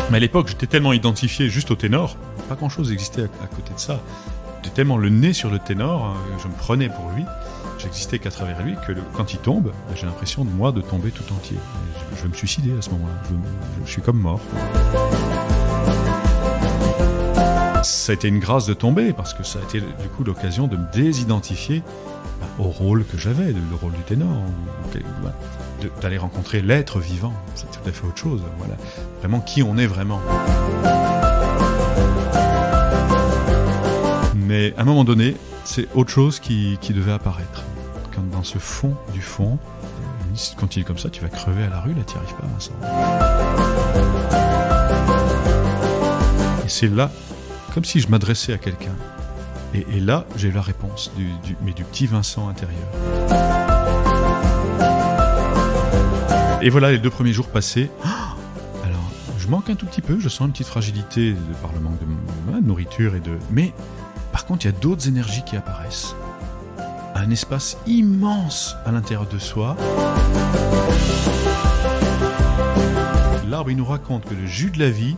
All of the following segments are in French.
Mais à l'époque, j'étais tellement identifié juste au ténor, pas grand-chose existait à côté de ça. J'étais tellement le nez sur le ténor, je me prenais pour lui, j'existais qu'à travers lui, que quand il tombe, j'ai l'impression de tomber tout entier. Je vais me suicider à ce moment-là, je suis comme mort. Ça a été une grâce de tomber, parce que ça a été du coup l'occasion de me désidentifier au rôle que j'avais, le rôle du ténor, d'aller rencontrer l'être vivant. C'est tout à fait autre chose, voilà. Vraiment qui on est vraiment. Mais à un moment donné, c'est autre chose qui devait apparaître. Quand dans ce fond du fond, si tu continues comme ça, tu vas crever à la rue, là tu n'y arrives pas, Vincent. Et c'est là, comme si je m'adressais à quelqu'un. Et là, j'ai eu la réponse mais du petit Vincent intérieur. Et voilà, les 2 premiers jours passés. Alors, je manque un tout petit peu, je sens une petite fragilité par le manque de nourriture mais par contre, il y a d'autres énergies qui apparaissent. Un espace immense à l'intérieur de soi. L'arbre, il nous raconte que le jus de la vie,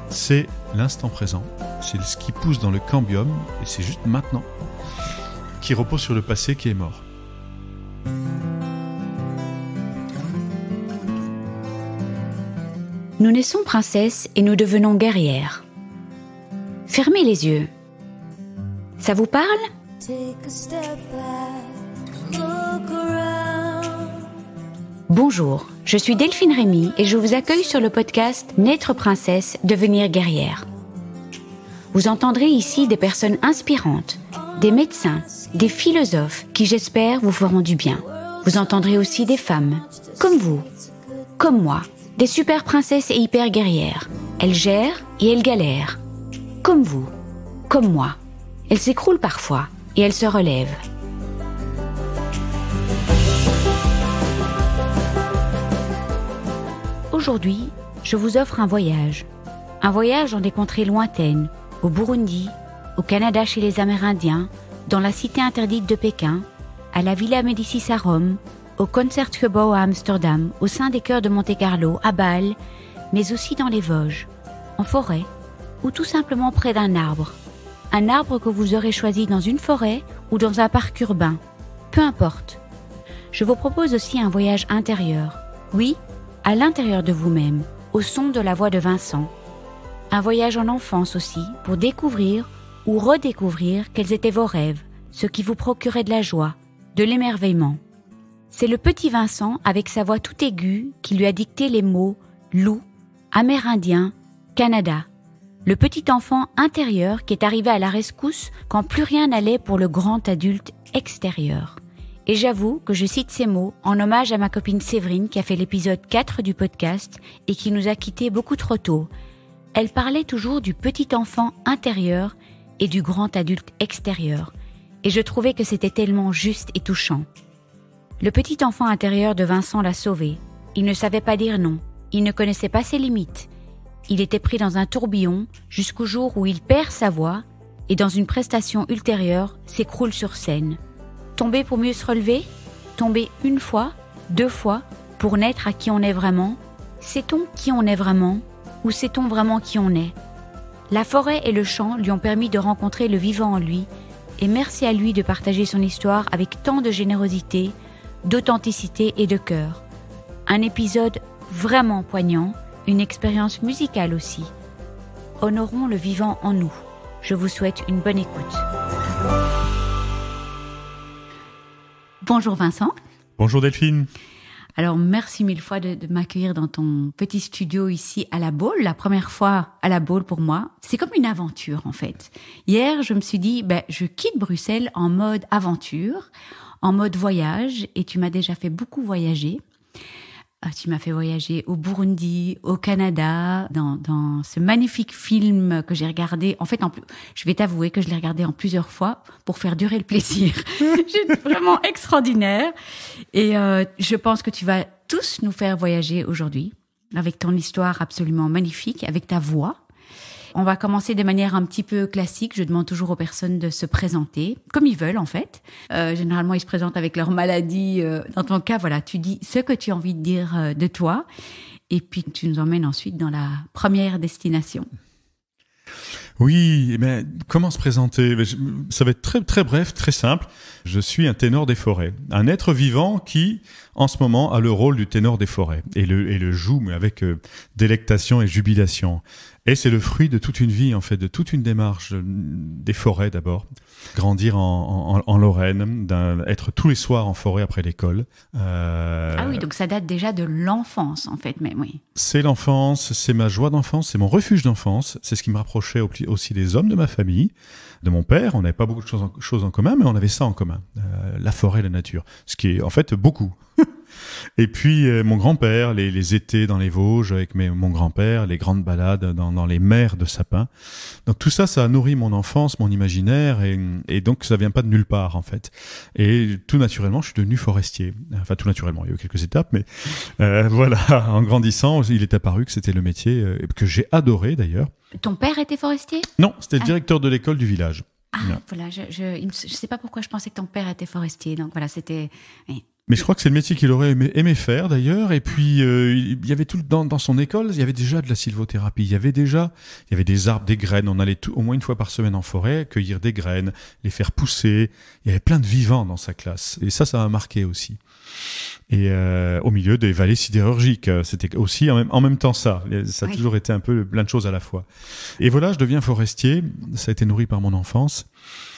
c'est l'instant présent. C'est ce qui pousse dans le cambium, et c'est juste maintenant, qui repose sur le passé qui est mort. Nous naissons princesses et nous devenons guerrières. Fermez les yeux. Ça vous parle ? Bonjour, je suis Delphine Rémy et je vous accueille sur le podcast Naître princesse, devenir guerrière. Vous entendrez ici des personnes inspirantes, des médecins, des philosophes qui, j'espère, vous feront du bien. Vous entendrez aussi des femmes, comme vous, comme moi, des super princesses et hyper guerrières. Elles gèrent et elles galèrent, comme vous, comme moi. Elles s'écroulent parfois et elles se relèvent. Aujourd'hui, je vous offre un voyage dans des contrées lointaines, au Burundi, au Canada chez les Amérindiens, dans la cité interdite de Pékin, à la Villa Médicis à Rome, au Concertgebouw à Amsterdam, au sein des chœurs de Monte-Carlo, à Bâle, mais aussi dans les Vosges, en forêt, ou tout simplement près d'un arbre. Un arbre que vous aurez choisi dans une forêt ou dans un parc urbain, peu importe. Je vous propose aussi un voyage intérieur, oui, à l'intérieur de vous-même, au son de la voix de Vincent. Un voyage en enfance aussi, pour découvrir ou redécouvrir quels étaient vos rêves, ce qui vous procurait de la joie, de l'émerveillement. C'est le petit Vincent, avec sa voix tout aiguë, qui lui a dicté les mots « loup »,« amérindien »,« Canada ». Le petit enfant intérieur qui est arrivé à la rescousse quand plus rien n'allait pour le grand adulte extérieur. Et j'avoue que je cite ces mots en hommage à ma copine Séverine qui a fait l'épisode 4 du podcast et qui nous a quittés beaucoup trop tôt. Elle parlait toujours du petit enfant intérieur et du grand adulte extérieur. Et je trouvais que c'était tellement juste et touchant. Le petit enfant intérieur de Vincent l'a sauvé. Il ne savait pas dire non. Il ne connaissait pas ses limites. Il était pris dans un tourbillon jusqu'au jour où il perd sa voix et dans une prestation ultérieure s'écroule sur scène. Tomber pour mieux se relever ? Tomber une fois, 2 fois, pour naître à qui on est vraiment ? Sait-on qui on est vraiment ? Ou sait-on vraiment qui on est ? La forêt et le champ lui ont permis de rencontrer le vivant en lui, et merci à lui de partager son histoire avec tant de générosité, d'authenticité et de cœur. Un épisode vraiment poignant, une expérience musicale aussi. Honorons le vivant en nous. Je vous souhaite une bonne écoute. Bonjour Vincent. Bonjour Delphine. Alors, merci 1000 fois de m'accueillir dans ton petit studio ici à La Baule. La première fois à La Baule pour moi, c'est comme une aventure en fait. Hier, je me suis dit, je quitte Bruxelles en mode aventure, en mode voyage, et tu m'as déjà fait beaucoup voyager. Tu m'as fait voyager au Burundi, au Canada, dans ce magnifique film que j'ai regardé. En fait, je vais t'avouer que je l'ai regardé en plusieurs fois pour faire durer le plaisir. C'est vraiment extraordinaire. Et je pense que tu vas tous nous faire voyager aujourd'hui avec ton histoire absolument magnifique, avec ta voix. On va commencer de manière un petit peu classique. Je demande toujours aux personnes de se présenter, comme ils veulent en fait. Généralement, ils se présentent avec leur maladie. Dans ton cas, voilà, tu dis ce que tu as envie de dire de toi. Et puis tu nous emmènes ensuite dans la première destination. Oui, mais comment se présenter? Ça va être très, très bref, très simple. Je suis un ténor des forêts. Un être vivant qui, en ce moment, a le rôle du ténor des forêts. Et le joue, mais avec délectation et jubilation. Et c'est le fruit de toute une vie, en fait, de toute une démarche des forêts d'abord. Grandir en Lorraine, être tous les soirs en forêt après l'école. Ah oui, donc ça date déjà de l'enfance, en fait, même, oui. C'est l'enfance, c'est ma joie d'enfance, c'est mon refuge d'enfance. C'est ce qui me rapprochait aussi des hommes de ma famille, de mon père. On n'avait pas beaucoup de choses en commun, mais on avait ça en commun. La forêt, la nature. Ce qui est, en fait, beaucoup. Et puis mon grand-père, les étés dans les Vosges avec mon grand-père, les grandes balades dans les mers de sapins. Donc tout ça, ça a nourri mon enfance, mon imaginaire, et donc ça vient pas de nulle part en fait. Et tout naturellement, je suis devenu forestier. Enfin tout naturellement, il y a eu quelques étapes, mais voilà, en grandissant, il est apparu que c'était le métier que j'ai adoré d'ailleurs. Ton père était forestier ? Non, c'était le directeur de l'école du village. Ah, voilà, je sais pas pourquoi je pensais que ton père était forestier, donc voilà, c'était... Oui. Mais je crois que c'est le métier qu'il aurait aimé faire d'ailleurs. Et puis il y avait tout dans son école, il y avait déjà de la sylvothérapie. Il y avait des arbres, des graines. On allait au moins une fois par semaine en forêt cueillir des graines, les faire pousser. Il y avait plein de vivants dans sa classe. Et ça m'a marqué aussi. Et au milieu des vallées sidérurgiques, c'était aussi en même temps ça. Ça a toujours été un peu plein de choses à la fois. Et voilà, je deviens forestier. Ça a été nourri par mon enfance.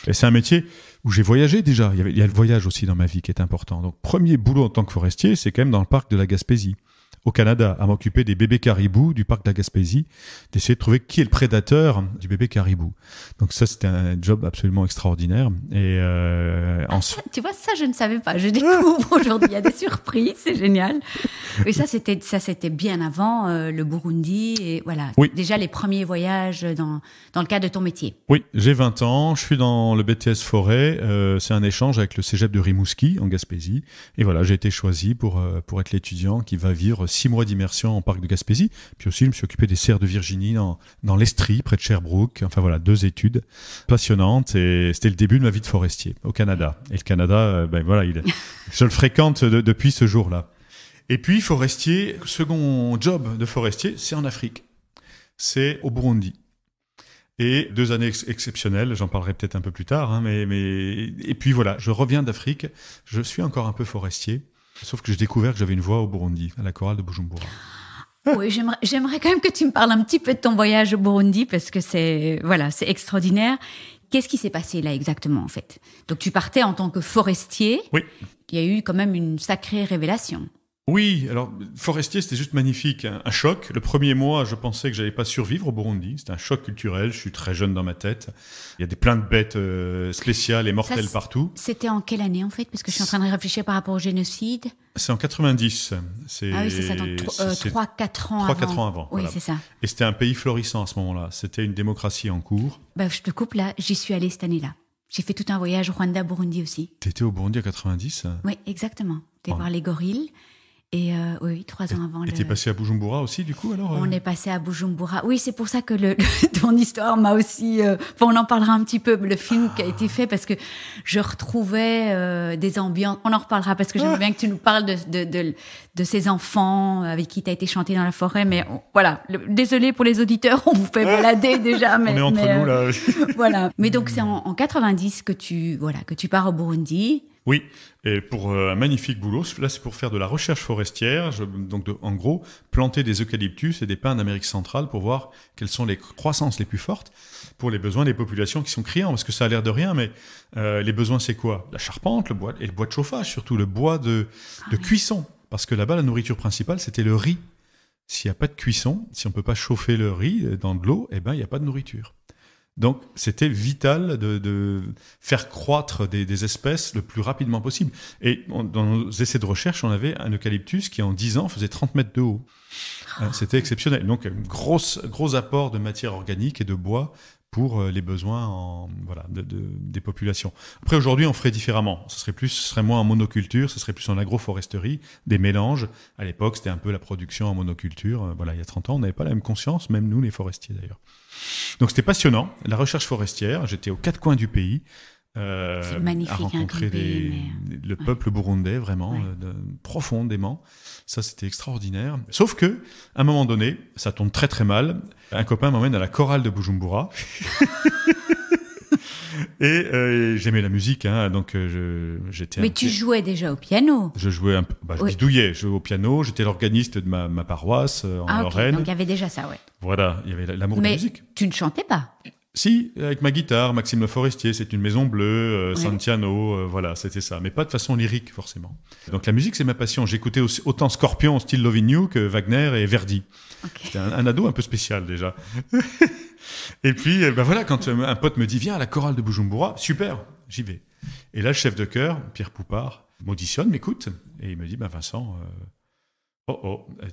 Et c'est un métier où j'ai voyagé déjà. Il y a le voyage aussi dans ma vie qui est important. Donc, premier boulot en tant que forestier, c'est quand même dans le parc de la Gaspésie, au Canada, à m'occuper des bébés caribous du parc de la Gaspésie, d'essayer de trouver qui est le prédateur du bébé caribou. Donc ça, c'était un job absolument extraordinaire. Et ensuite... Tu vois, ça, je ne savais pas. Je découvre aujourd'hui. Il y a des surprises, c'est génial. Oui, ça, c'était bien avant le Burundi. Et voilà, oui. Déjà les premiers voyages dans le cadre de ton métier. Oui, j'ai 20 ans, je suis dans le BTS Forêt. C'est un échange avec le cégep de Rimouski, en Gaspésie. Et voilà, j'ai été choisi pour être l'étudiant qui va vivre 6 mois d'immersion en parc de Gaspésie. Puis aussi, je me suis occupé des cerfs de Virginie dans l'Estrie, près de Sherbrooke. Enfin voilà, 2 études passionnantes. Et c'était le début de ma vie de forestier au Canada. Et le Canada, voilà, je le fréquente depuis ce jour-là. Et puis, forestier, second job de forestier, c'est en Afrique. C'est au Burundi. Et 2 années exceptionnelles, j'en parlerai peut-être un peu plus tard. Hein, et puis voilà, je reviens d'Afrique. Je suis encore un peu forestier. Sauf que j'ai découvert que j'avais une voix au Burundi, à la chorale de Bujumbura. Oui, j'aimerais quand même que tu me parles un petit peu de ton voyage au Burundi, parce que c'est extraordinaire. Qu'est-ce qui s'est passé là exactement, en fait ? Donc tu partais en tant que forestier. Oui. Il y a eu quand même une sacrée révélation. Oui, alors forestier, c'était juste magnifique, un choc. Le premier mois, je pensais que j'allais pas survivre au Burundi. C'était un choc culturel. Je suis très jeune dans ma tête. Il y a plein de bêtes spéciales et mortelles partout. C'était en quelle année en fait ? Parce que je suis en train de réfléchir par rapport au génocide. C'est en 90. Ah oui, c'est ça, donc 3-4 ans 3-4 ans avant. Oui, voilà. c'est ça. Et c'était un pays florissant à ce moment-là. C'était une démocratie en cours. Je te coupe là, j'y suis allée cette année-là. J'ai fait tout un voyage Rwanda-Burundi aussi. T'étais au Burundi en 90 ? Oui, exactement. T'es voir les gorilles. Et oui, 3 ans avant. Et t'es passé à Bujumbura aussi, du coup, alors On est passé à Bujumbura. Oui, c'est pour ça que ton histoire m'a aussi... on en parlera un petit peu, le film qui a été fait, parce que je retrouvais des ambiances... On en reparlera, parce que j'aimerais bien que tu nous parles de ces enfants avec qui t'as été chanté dans la forêt. Mais voilà, désolé pour les auditeurs, on vous fait balader déjà. Mais, on est entre nous, là. Voilà. Mais donc, c'est en 90 que tu pars au Burundi. Oui, et pour un magnifique boulot, là c'est pour faire de la recherche forestière, en gros, planter des eucalyptus et des pins d'Amérique centrale pour voir quelles sont les croissances les plus fortes pour les besoins des populations qui sont criants, parce que ça a l'air de rien, mais les besoins c'est quoi ? La charpente, le bois de chauffage, surtout le bois de cuisson, parce que là-bas la nourriture principale c'était le riz. S'il n'y a pas de cuisson, si on ne peut pas chauffer le riz dans de l'eau, il n'y a pas de nourriture. Donc, c'était vital de faire croître des espèces le plus rapidement possible. Et dans nos essais de recherche, on avait un eucalyptus qui, en 10 ans, faisait 30 mètres de haut. C'était exceptionnel. Donc, un gros apport de matière organique et de bois pour les besoins des populations. Après, aujourd'hui, on ferait différemment. Ce serait moins en monoculture, ce serait plus en agroforesterie, des mélanges. À l'époque, c'était un peu la production en monoculture. Il y a 30 ans, on n'avait pas la même conscience, même nous, les forestiers d'ailleurs. Donc c'était passionnant, la recherche forestière. J'étais aux 4 coins du pays, C'est magnifique, à rencontrer le peuple burundais, vraiment, profondément. Ça, c'était extraordinaire. Sauf que, à un moment donné, ça tombe très très mal. Un copain m'emmène à la chorale de Bujumbura. Et j'aimais la musique, hein, donc j'étais... Mais tu jouais déjà au piano. Je jouais un peu, je bidouillais, je jouais au piano, j'étais l'organiste de ma paroisse en Lorraine. Donc il y avait déjà ça, ouais. Voilà, il y avait l'amour de la musique. Mais tu ne chantais pas? Si, avec ma guitare, Maxime Le Forestier, c'est une maison bleue, Santiano, voilà, c'était ça. Mais pas de façon lyrique, forcément. Donc la musique, c'est ma passion. J'écoutais autant Scorpion, style Loving You, que Wagner et Verdi. Okay. J'étais un ado un peu spécial, déjà. Et puis, voilà, quand un pote me dit, viens à la chorale de Bujumbura, super, j'y vais. Et là, le chef de chœur, Pierre Poupard, m'auditionne, m'écoute, et il me dit, Vincent,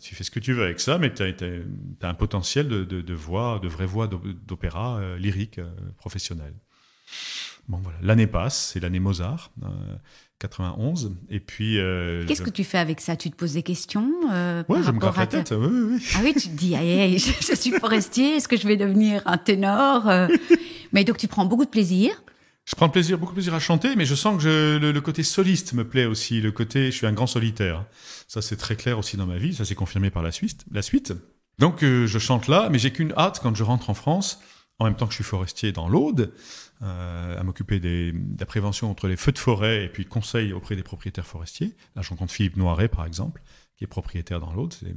tu fais ce que tu veux avec ça, mais t'as un potentiel de voix, de vraie voix d'opéra lyrique professionnelle. Bon, voilà. L'année passe, c'est l'année Mozart, 91, et puis... Qu'est-ce que tu fais avec ça? Tu te poses des questions Ouais, je me gratte la tête, oui. Ah oui, tu te dis, je suis forestier, est-ce que je vais devenir un ténor Mais donc tu prends beaucoup de plaisir. Je prends beaucoup de plaisir à chanter, mais je sens que le côté soliste me plaît aussi. Je suis un grand solitaire. Ça, c'est très clair aussi dans ma vie. Ça s'est confirmé par la suite. Donc, je chante là, mais j'ai qu'une hâte quand je rentre en France, en même temps que je suis forestier dans l'Aude, à m'occuper de la prévention contre les feux de forêt et puis conseil auprès des propriétaires forestiers. Là, je rencontre Philippe Noiret, par exemple, qui est propriétaire dans l'Aude. C'est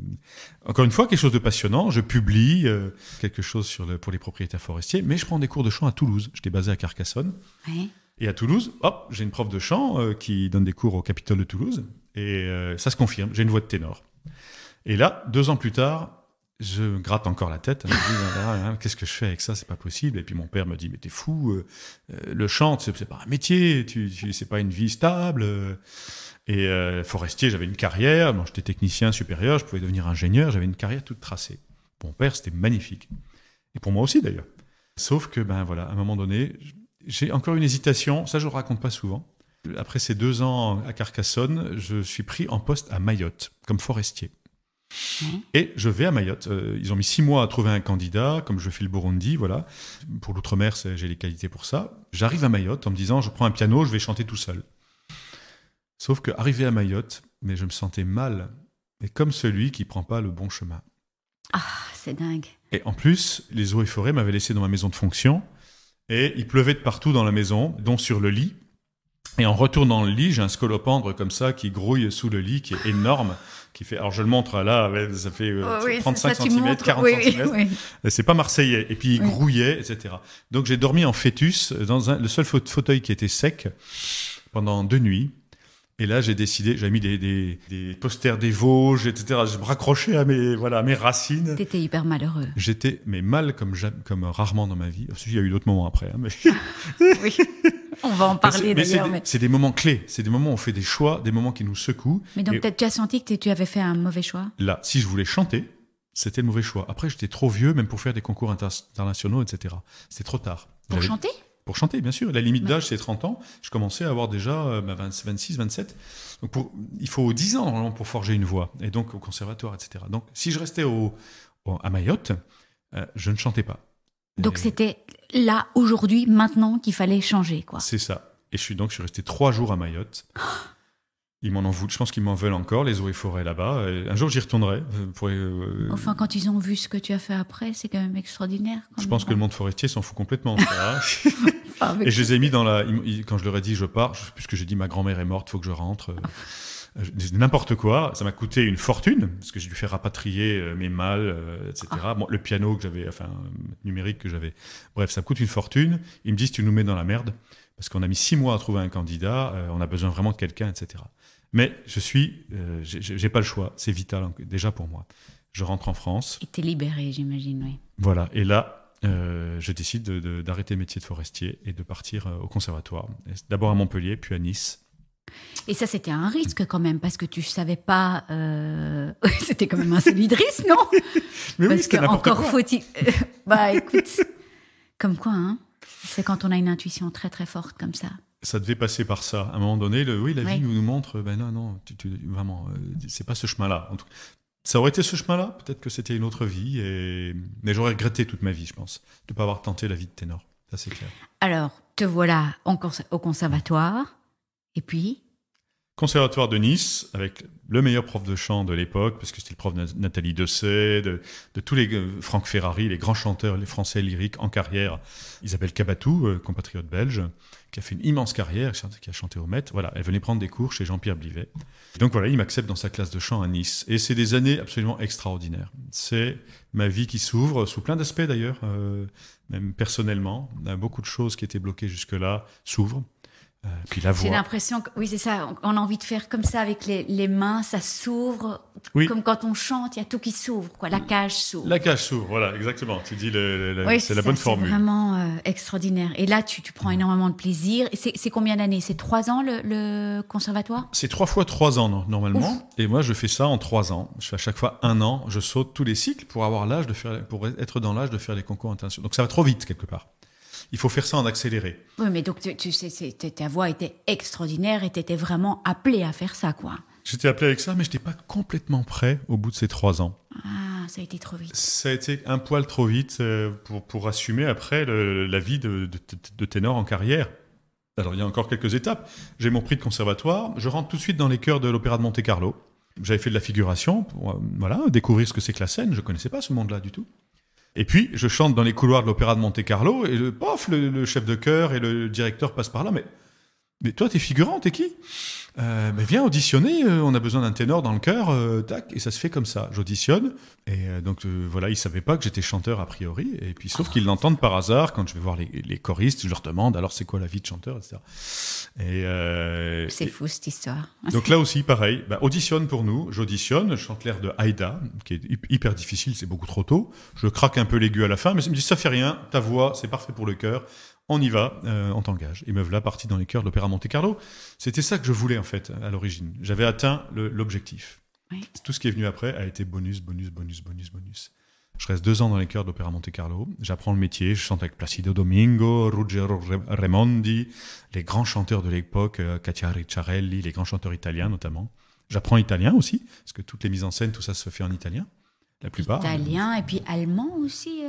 encore une fois quelque chose de passionnant. Je publie quelque chose pour les propriétaires forestiers, mais je prends des cours de chant à Toulouse. J'étais basé à Carcassonne. Oui. Et à Toulouse, j'ai une prof de chant qui donne des cours au Capitole de Toulouse. Et ça se confirme, j'ai une voix de ténor. Et là, 2 ans plus tard, je me gratte encore la tête. Je me dis, qu'est-ce que je fais avec ça? C'est pas possible. Et puis mon père me dit, mais t'es fou, le chant, c'est pas un métier, c'est pas une vie stable. Et forestier, j'avais une carrière. Bon, j'étais technicien supérieur, je pouvais devenir ingénieur, j'avais une carrière toute tracée. Pour mon père, c'était magnifique. Et pour moi aussi, d'ailleurs. Sauf que, voilà, à un moment donné, j'ai encore une hésitation. Ça, je le raconte pas souvent. Après ces 2 ans à Carcassonne, je suis pris en poste à Mayotte, comme forestier. Et je vais à Mayotte. Ils ont mis 6 mois à trouver un candidat, comme je fais le Burundi, voilà. Pour l'outre-mer, j'ai les qualités pour ça. J'arrive à Mayotte en me disant, je prends un piano, je vais chanter tout seul. Sauf qu'arrivé à Mayotte, mais je me sentais mal, et comme celui qui prend pas le bon chemin. Ah, c'est dingue. Et en plus, les eaux et forêts m'avaient laissé dans ma maison de fonction, et il pleuvait de partout dans la maison, dont sur le lit. Et en retournant le lit, j'ai un scolopendre comme ça qui grouille sous le lit, qui est énorme, qui fait. Alors je le montre là, ça fait 35 cm, 40 cm. Oui. C'est pas marseillais. Et puis il grouillait, etc. Donc j'ai dormi en fœtus dans le seul fauteuil qui était sec pendant 2 nuits. Et là, j'ai décidé, j'avais mis des posters des Vosges, etc. Je me raccrochais à mes racines. T'étais hyper malheureux. J'étais, mais mal comme rarement dans ma vie. Il y a eu d'autres moments après. Mais... oui. On va en parler d'ailleurs. C'est des moments clés. C'est des moments où on fait des choix, des moments qui nous secouent. Mais donc, peut-être tu as senti que tu avais fait un mauvais choix? Là, si je voulais chanter, c'était le mauvais choix. Après, j'étais trop vieux, même pour faire des concours internationaux, etc. C'était trop tard. Chanter? Pour chanter, bien sûr. La limite d'âge, c'est 30 ans. Je commençais à avoir déjà 26, 27. Donc, il faut 10 ans normalement pour forger une voix. Et donc, au conservatoire, etc. Donc, si je restais à Mayotte, je ne chantais pas. Donc, c'était là, aujourd'hui, maintenant, qu'il fallait changer, quoi. C'est ça. Et je suis resté 3 jours à Mayotte. Ils m'en voulu. Je pense qu'ils m'en veulent encore, les eaux et forêts là-bas. Un jour, j'y retournerai. Enfin, quand ils ont vu ce que tu as fait après, c'est quand même extraordinaire. Je pense que le monde forestier s'en fout complètement. Et je les ai mis quand je leur ai dit je pars, puisque j'ai dit ma grand-mère est morte, faut que je rentre. N'importe quoi. Ça m'a coûté une fortune, parce que j'ai dû faire rapatrier mes malles, etc. Bon, le piano numérique que j'avais. Bref, ça me coûte une fortune. Ils me disent tu nous mets dans la merde, parce qu'on a mis 6 mois à trouver un candidat, on a besoin vraiment de quelqu'un, etc. Mais j'ai pas le choix, c'est vital déjà pour moi. Je rentre en France. Et t'es libéré, j'imagine, oui. Voilà, et là, je décide d'arrêter le métier de forestier et de partir au conservatoire. D'abord à Montpellier, puis à Nice. Et ça, c'était un risque quand même, parce que tu savais pas... C'était quand même un solide risque, non? Mais parce oui, c'était n'importe encore quoi. Faut-il... écoute, comme quoi, hein. C'est quand on a une intuition très très forte comme ça. Ça devait passer par ça. À un moment donné, la vie nous montre, non, vraiment, c'est pas ce chemin-là. En tout cas, ça aurait été ce chemin-là, peut-être que c'était une autre vie, mais j'aurais regretté toute ma vie, je pense, de ne pas avoir tenté la vie de ténor. Ça, c'est clair. Alors, te voilà au conservatoire. Et puis? Conservatoire de Nice, avec le meilleur prof de chant de l'époque, parce que c'était le prof de Nathalie Dessay, de tous les Franck Ferrari, les grands chanteurs, les Français lyriques en carrière. Isabelle Cabatou, compatriote belge, qui a fait une immense carrière, qui a chanté au Met. Voilà, elle venait prendre des cours chez Jean-Pierre Blivet. Donc voilà, il m'accepte dans sa classe de chant à Nice. Et c'est des années absolument extraordinaires. C'est ma vie qui s'ouvre, sous plein d'aspects d'ailleurs, même personnellement. Beaucoup de choses qui étaient bloquées jusque-là s'ouvrent. Puis la voix. J'ai l'impression que, oui, c'est ça, on a envie de faire comme ça avec les mains, ça s'ouvre. Oui. Comme quand on chante, il y a tout qui s'ouvre, quoi. La cage s'ouvre. La cage s'ouvre, voilà, exactement. Tu dis, Oui, c'est la bonne formule. C'est vraiment extraordinaire. Et là, tu prends énormément de plaisir. Et c'est combien d'années? C'est 3 ans le conservatoire? C'est 3 fois 3 ans normalement. Ouf. Et moi, je fais ça en 3 ans. Je fais à chaque fois 1 an. Je saute tous les cycles pour avoir l'âge pour être dans l'âge de faire les concours internationaux. Donc ça va trop vite quelque part. Il faut faire ça en accéléré. Oui, mais donc tu sais, ta voix était extraordinaire et tu étais vraiment appelé à faire ça, quoi. J'étais appelé avec ça, mais je n'étais pas complètement prêt au bout de ces 3 ans. Ah, ça a été trop vite. Ça a été un poil trop vite pour assumer après la vie de ténor en carrière. Alors, il y a encore quelques étapes. J'ai mon prix de conservatoire. Je rentre tout de suite dans les chœurs de l'Opéra de Monte-Carlo. J'avais fait de la figuration pour découvrir ce que c'est que la scène. Je ne connaissais pas ce monde-là du tout. Et puis, je chante dans les couloirs de l'Opéra de Monte-Carlo et le chef de chœur et le directeur passent par là. Mais toi, t'es figurant, t'es qui? Mais viens auditionner, on a besoin d'un ténor dans le chœur, tac, et ça se fait comme ça. J'auditionne, et donc voilà, ils savaient pas que j'étais chanteur a priori, et puis sauf qu'ils l'entendent par hasard quand je vais voir les choristes, je leur demande alors c'est quoi la vie de chanteur, etc. C'est fou cette histoire. Donc là aussi, pareil, auditionne pour nous, j'auditionne, je chante l'air de Aïda, qui est hyper difficile, c'est beaucoup trop tôt. Je craque un peu l'aigu à la fin, mais ils me disent ça fait rien, ta voix, c'est parfait pour le chœur. On y va, on t'engage. Et me voilà parti dans les chœurs de l'Opéra Monte-Carlo. C'était ça que je voulais, en fait, à l'origine. J'avais atteint l'objectif. Oui. Tout ce qui est venu après a été bonus. Je reste 2 ans dans les chœurs de l'Opéra Monte-Carlo. J'apprends le métier. Je chante avec Placido Domingo, Ruggero Raimondi, les grands chanteurs de l'époque, Katia Ricciarelli, les grands chanteurs italiens, notamment. J'apprends italien aussi, parce que toutes les mises en scène, tout ça se fait en italien. La plupart. Italien, et puis allemand aussi.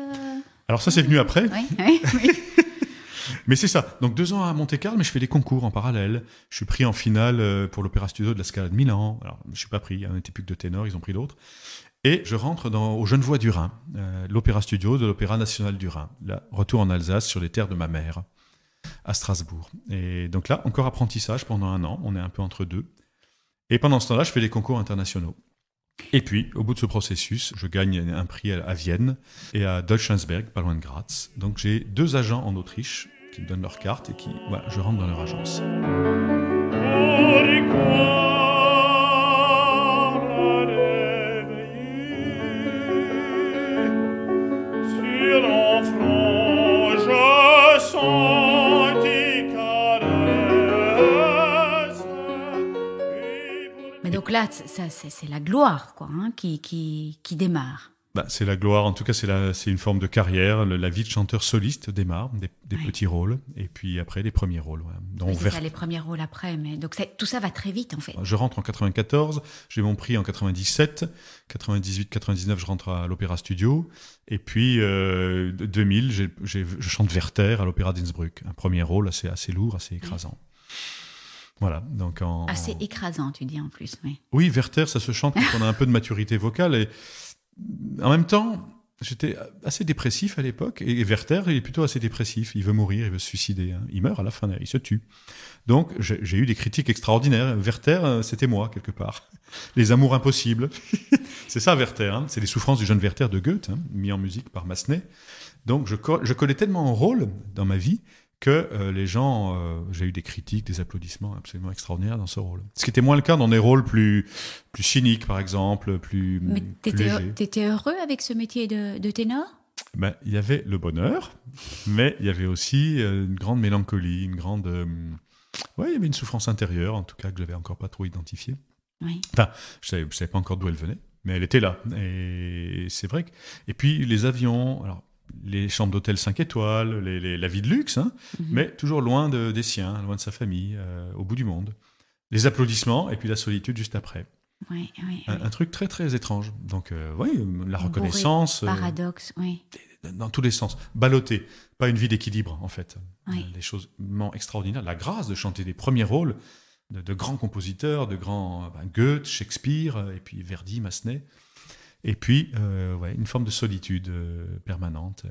Alors ça, c'est venu après. Oui. Mais c'est ça. Donc 2 ans à Monte-Carlo, mais je fais des concours en parallèle. Je suis pris en finale pour l'Opéra Studio de la Scala de Milan. Alors, je suis pas pris. On n'était plus que de ténors, ils ont pris d'autres. Et je rentre au Genevois du Rhin, l'Opéra Studio de l'Opéra National du Rhin. Là, retour en Alsace, sur les terres de ma mère, à Strasbourg. Et donc là, encore apprentissage pendant 1 an. On est un peu entre deux. Et pendant ce temps-là, je fais des concours internationaux. Et puis, au bout de ce processus, je gagne un prix à Vienne et à Deutschlandsberg, pas loin de Graz. Donc j'ai 2 agents en Autriche qui me donnent leur carte et je rentre dans leur agence. Mais donc là, c'est la gloire, quoi, qui démarre. C'est la gloire, en tout cas c'est une forme de carrière. La vie de chanteur soliste démarre, des petits rôles, et puis après les premiers rôles. Ouais. C'est ça, les premiers rôles après, mais donc tout ça va très vite en fait. Je rentre en 94, j'ai mon prix en 97, 98, 99 je rentre à l'Opéra Studio, et puis 2000 je chante Werther à l'Opéra d'Innsbruck, un premier rôle assez lourd, assez écrasant. Voilà, donc assez écrasant, tu dis en plus. Oui, Werther, ça se chante quand on a un peu de maturité vocale, et en même temps, j'étais assez dépressif à l'époque, et Werther, il est plutôt assez dépressif, il veut mourir, il veut se suicider, hein. Il meurt à la fin, il se tue. Donc, j'ai eu des critiques extraordinaires. Werther, c'était moi, quelque part. Les amours impossibles. C'est ça, Werther, hein. C'est les souffrances du jeune Werther de Goethe, hein, mis en musique par Massenet. Donc, je collais tellement en rôle dans ma vie que les gens, j'ai eu des critiques, des applaudissements absolument extraordinaires dans ce rôle. Ce qui était moins le cas dans des rôles plus cyniques, par exemple, plus légers. T'étais heureux avec ce métier de ténor ? Il y avait le bonheur, mais il y avait aussi une grande mélancolie, il y avait une souffrance intérieure, en tout cas, que je n'avais encore pas trop identifiée. Oui. Enfin, je ne savais pas encore d'où elle venait, mais elle était là. Et c'est vrai que... Et puis, les avions... Alors, les chambres d'hôtel 5 étoiles, la vie de luxe, hein, mais toujours loin des siens, loin de sa famille, au bout du monde. Les applaudissements et puis la solitude juste après. Oui. Un truc très très étrange. Donc la reconnaissance. Paradoxe, oui. dans tous les sens, ballotté, pas une vie d'équilibre en fait. Oui. Des choses extraordinaires, la grâce de chanter des premiers rôles de grands compositeurs, de grands Goethe, Shakespeare, et puis Verdi, Massenet, et puis une forme de solitude permanente.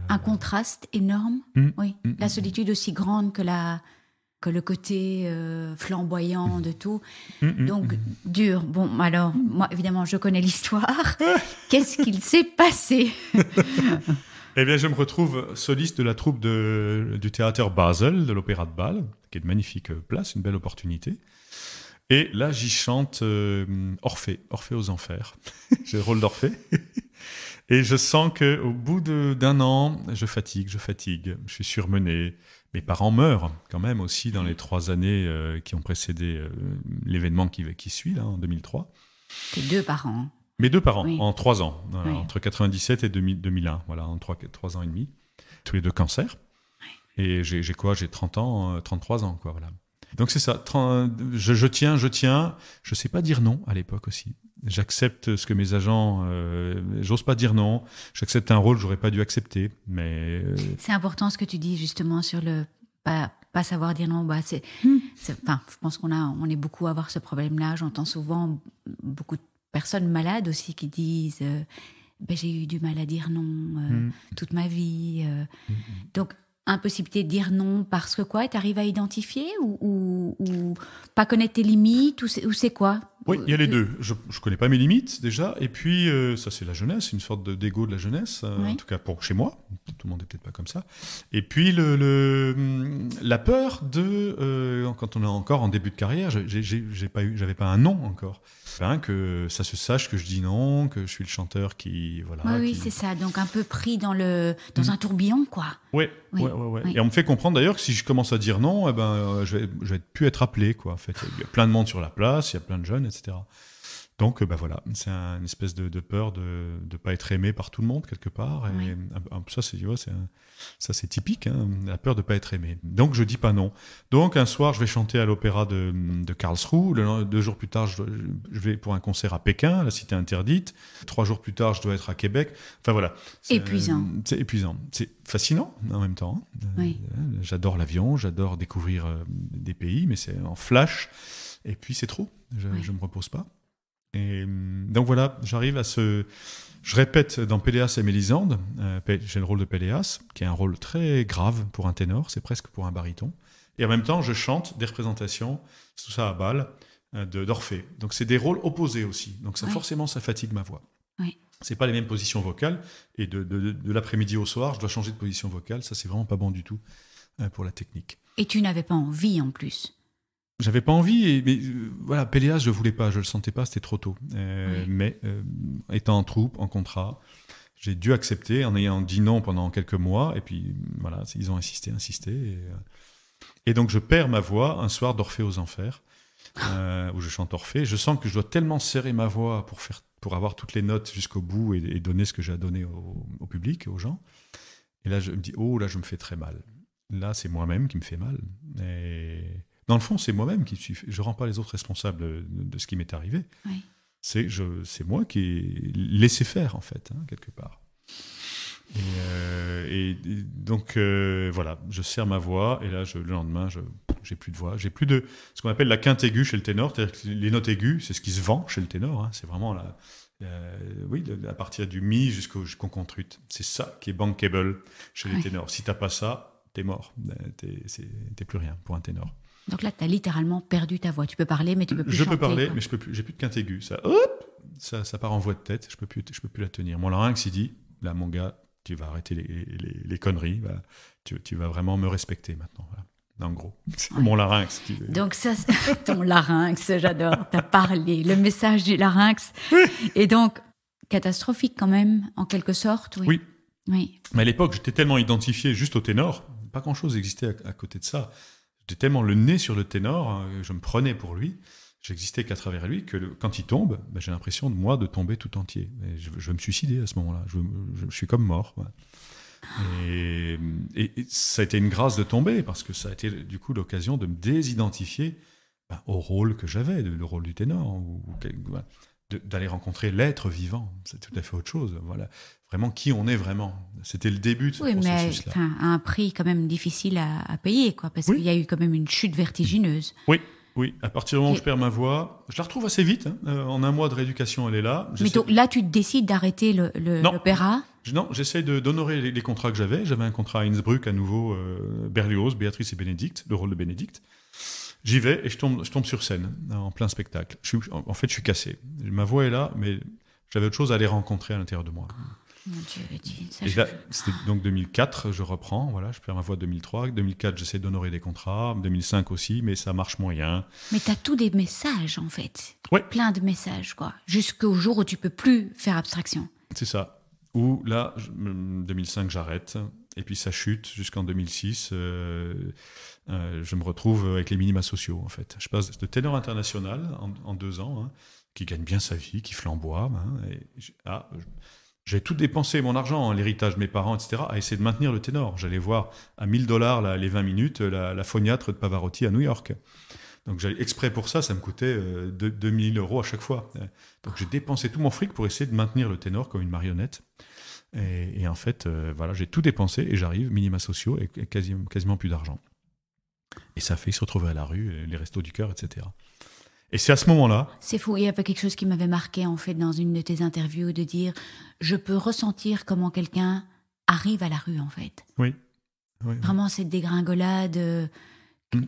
Un contraste énorme, oui. La solitude aussi grande que le côté flamboyant de tout. Donc, dur. Bon, alors, moi, évidemment, je connais l'histoire. Qu'est-ce qu'il s'est passé? Eh bien, je me retrouve soliste de la troupe du théâtre Basel, de l'Opéra de Bâle, qui est une magnifique place, une belle opportunité. Et là, j'y chante Orphée aux Enfers. J'ai le rôle d'Orphée. Et je sens qu'au bout d'un an, je fatigue. Je suis surmené. Mes parents meurent quand même aussi dans les 3 années qui ont précédé l'événement qui suit, là, en 2003. Tes 2 parents. Mes 2 parents, Oui. en 3 ans, Oui. entre 97 et 2001, voilà, en 3 ans et demi. Tous les 2 cancers. Oui. Et j'ai 30 ans, 33 ans, quoi, voilà. Donc c'est ça, je tiens. Je sais pas dire non à l'époque aussi. J'accepte ce que mes agents, j'ose pas dire non. J'accepte un rôle que j'aurais pas dû accepter, mais C'est important ce que tu dis justement sur le pas savoir dire non. Enfin, je pense on est beaucoup à avoir ce problème-là. J'entends souvent beaucoup de personnes malades aussi qui disent j'ai eu du mal à dire non toute ma vie. Donc impossibilité de dire non parce que quoi? Tu arrives à identifier ou pas connaître tes limites ou c'est quoi? oui, il y a les deux. Je connais pas mes limites déjà, et puis ça c'est la jeunesse, une sorte d'égo de la jeunesse, Oui. en tout cas pour chez moi. Tout le monde est peut-être pas comme ça. Et puis la peur de quand on est encore en début de carrière, j'avais pas un non encore. Que ça se sache que je dis non, que je suis le chanteur qui Oui, c'est ça. Donc un peu pris dans un tourbillon, quoi. Ouais. Oui. Et on me fait comprendre d'ailleurs que si je commence à dire non, je vais plus être appelé, quoi. En fait, il y a plein de monde sur la place, il y a plein de jeunes, etc. Donc, voilà, c'est une espèce de peur de pas être aimé par tout le monde quelque part. Et Oui. ça, c'est typique, hein, la peur de pas être aimé. Donc, je dis pas non. Donc, un soir, je vais chanter à l'opéra de Karlsruhe. 2 jours plus tard, je vais pour un concert à Pékin, la cité interdite. 3 jours plus tard, je dois être à Québec. Enfin, voilà. Épuisant. C'est épuisant. C'est fascinant en même temps. Oui. J'adore l'avion, j'adore découvrir des pays, mais c'est en flash. Et puis, c'est trop. Je me repose pas. Et donc voilà, j'arrive à je répète dans Péléas et Mélisande, j'ai le rôle de Péléas, qui est un rôle très grave pour un ténor, c'est presque pour un baryton. Et en même temps, je chante des représentations, tout ça à Bâle, d'Orphée. Donc c'est des rôles opposés aussi. Donc forcément, ça fatigue ma voix. Oui. C'est pas les mêmes positions vocales. Et de l'après-midi au soir, je dois changer de position vocale. Ça, c'est vraiment pas bon du tout pour la technique. Et tu n'avais pas envie en plus. J'avais pas envie, mais voilà, Péléas, je voulais pas, je le sentais pas, c'était trop tôt. Mais étant en troupe, en contrat, j'ai dû accepter en ayant dit non pendant quelques mois, et puis voilà, ils ont insisté, et donc je perds ma voix un soir d'Orphée aux Enfers, où je chante Orphée. Je sens que je dois tellement serrer ma voix pour avoir toutes les notes jusqu'au bout et donner ce que j'ai à donner au public, aux gens. Et là, je me dis, là, je me fais très mal. Là, c'est moi-même qui me fais mal. Et dans le fond, c'est moi-même qui suis. Je ne rends pas les autres responsables de ce qui m'est arrivé. Oui. C'est moi qui ai laissé faire, en fait, quelque part. Et donc, voilà, je serre ma voix, et là, le lendemain, j'ai plus de voix. J'ai plus de ce qu'on appelle la quinte aiguë chez le ténor, c'est-à-dire que les notes aiguës, c'est ce qui se vend chez le ténor. C'est vraiment à partir du mi jusqu'au contrut. C'est ça qui est bankable chez les ténors. Si tu n'as pas ça, tu es mort. T'es plus rien pour un ténor. Donc là, tu as littéralement perdu ta voix. Tu peux parler, mais tu peux plus chanter. Je peux parler, mais j'ai plus de quinte aiguë. Ça part en voix de tête. Je peux plus la tenir. Mon larynx, il dit, là, mon gars, tu vas arrêter les conneries. Tu vas vraiment me respecter maintenant. Voilà. En gros, c'est mon larynx. Donc ça, c'est ton larynx, j'adore. Tu as parlé, le message du larynx. Et donc, catastrophique quand même, en quelque sorte. Oui. Mais à l'époque, j'étais tellement identifié juste au ténor. Pas grand-chose existait à côté de ça. J'étais tellement le nez sur le ténor, je me prenais pour lui, j'existais qu'à travers lui, que quand il tombe, j'ai l'impression de tomber tout entier. Et je veux me suicider à ce moment-là, je suis comme mort. Ouais. Et ça a été une grâce de tomber, parce que ça a été du coup l'occasion de me désidentifier au rôle que j'avais, le rôle du ténor. d'aller rencontrer l'être vivant. C'est tout à fait autre chose. Voilà, vraiment qui on est vraiment. C'était le début de ce processus-là. Oui, mais à un prix quand même difficile à payer, quoi, parce qu'il y a eu quand même une chute vertigineuse. Oui. Oui, à partir du moment où je perds ma voix, je la retrouve assez vite. En un mois de rééducation, elle est là. Mais donc, là, tu décides d'arrêter l'opéra? Non, j'essaye d'honorer les contrats que j'avais. J'avais un contrat à Innsbruck, à nouveau, Berlioz, Béatrice et Bénédicte, le rôle de Bénédicte. J'y vais et je tombe sur scène, en plein spectacle. En fait, je suis cassé. Ma voix est là, mais j'avais autre chose à aller rencontrer à l'intérieur de moi. Mon Dieu, et là, c'était donc 2004, je reprends, voilà, je perds ma voix 2003. 2004, j'essaie d'honorer des contrats. 2005 aussi, mais ça marche moyen. Mais t'as tous des messages, en fait. Ouais. Plein de messages, quoi. Jusqu'au jour où tu peux plus faire abstraction. C'est ça. Où là, 2005, j'arrête. Et puis ça chute jusqu'en 2006. Je me retrouve avec les minima sociaux, en fait. Je passe de ténor international en 2 ans, qui gagne bien sa vie, qui flamboie. J'ai tout dépensé, mon argent, l'héritage de mes parents, etc., à essayer de maintenir le ténor. J'allais voir à $1000 les 20 minutes la phoniatre de Pavarotti à New York. Donc j'allais exprès pour ça me coûtait 2000 € à chaque fois. Donc j'ai dépensé tout mon fric pour essayer de maintenir le ténor comme une marionnette. Et en fait, voilà, j'ai tout dépensé et j'arrive, minima sociaux, et quasiment plus d'argent. Et ça fait se retrouver à la rue, les restos du cœur, etc. Et c'est à ce moment-là... C'est fou, il y avait quelque chose qui m'avait marqué, en fait, dans une de tes interviews, de dire « Je peux ressentir comment quelqu'un arrive à la rue, en fait. » Oui. Vraiment, cette dégringolade,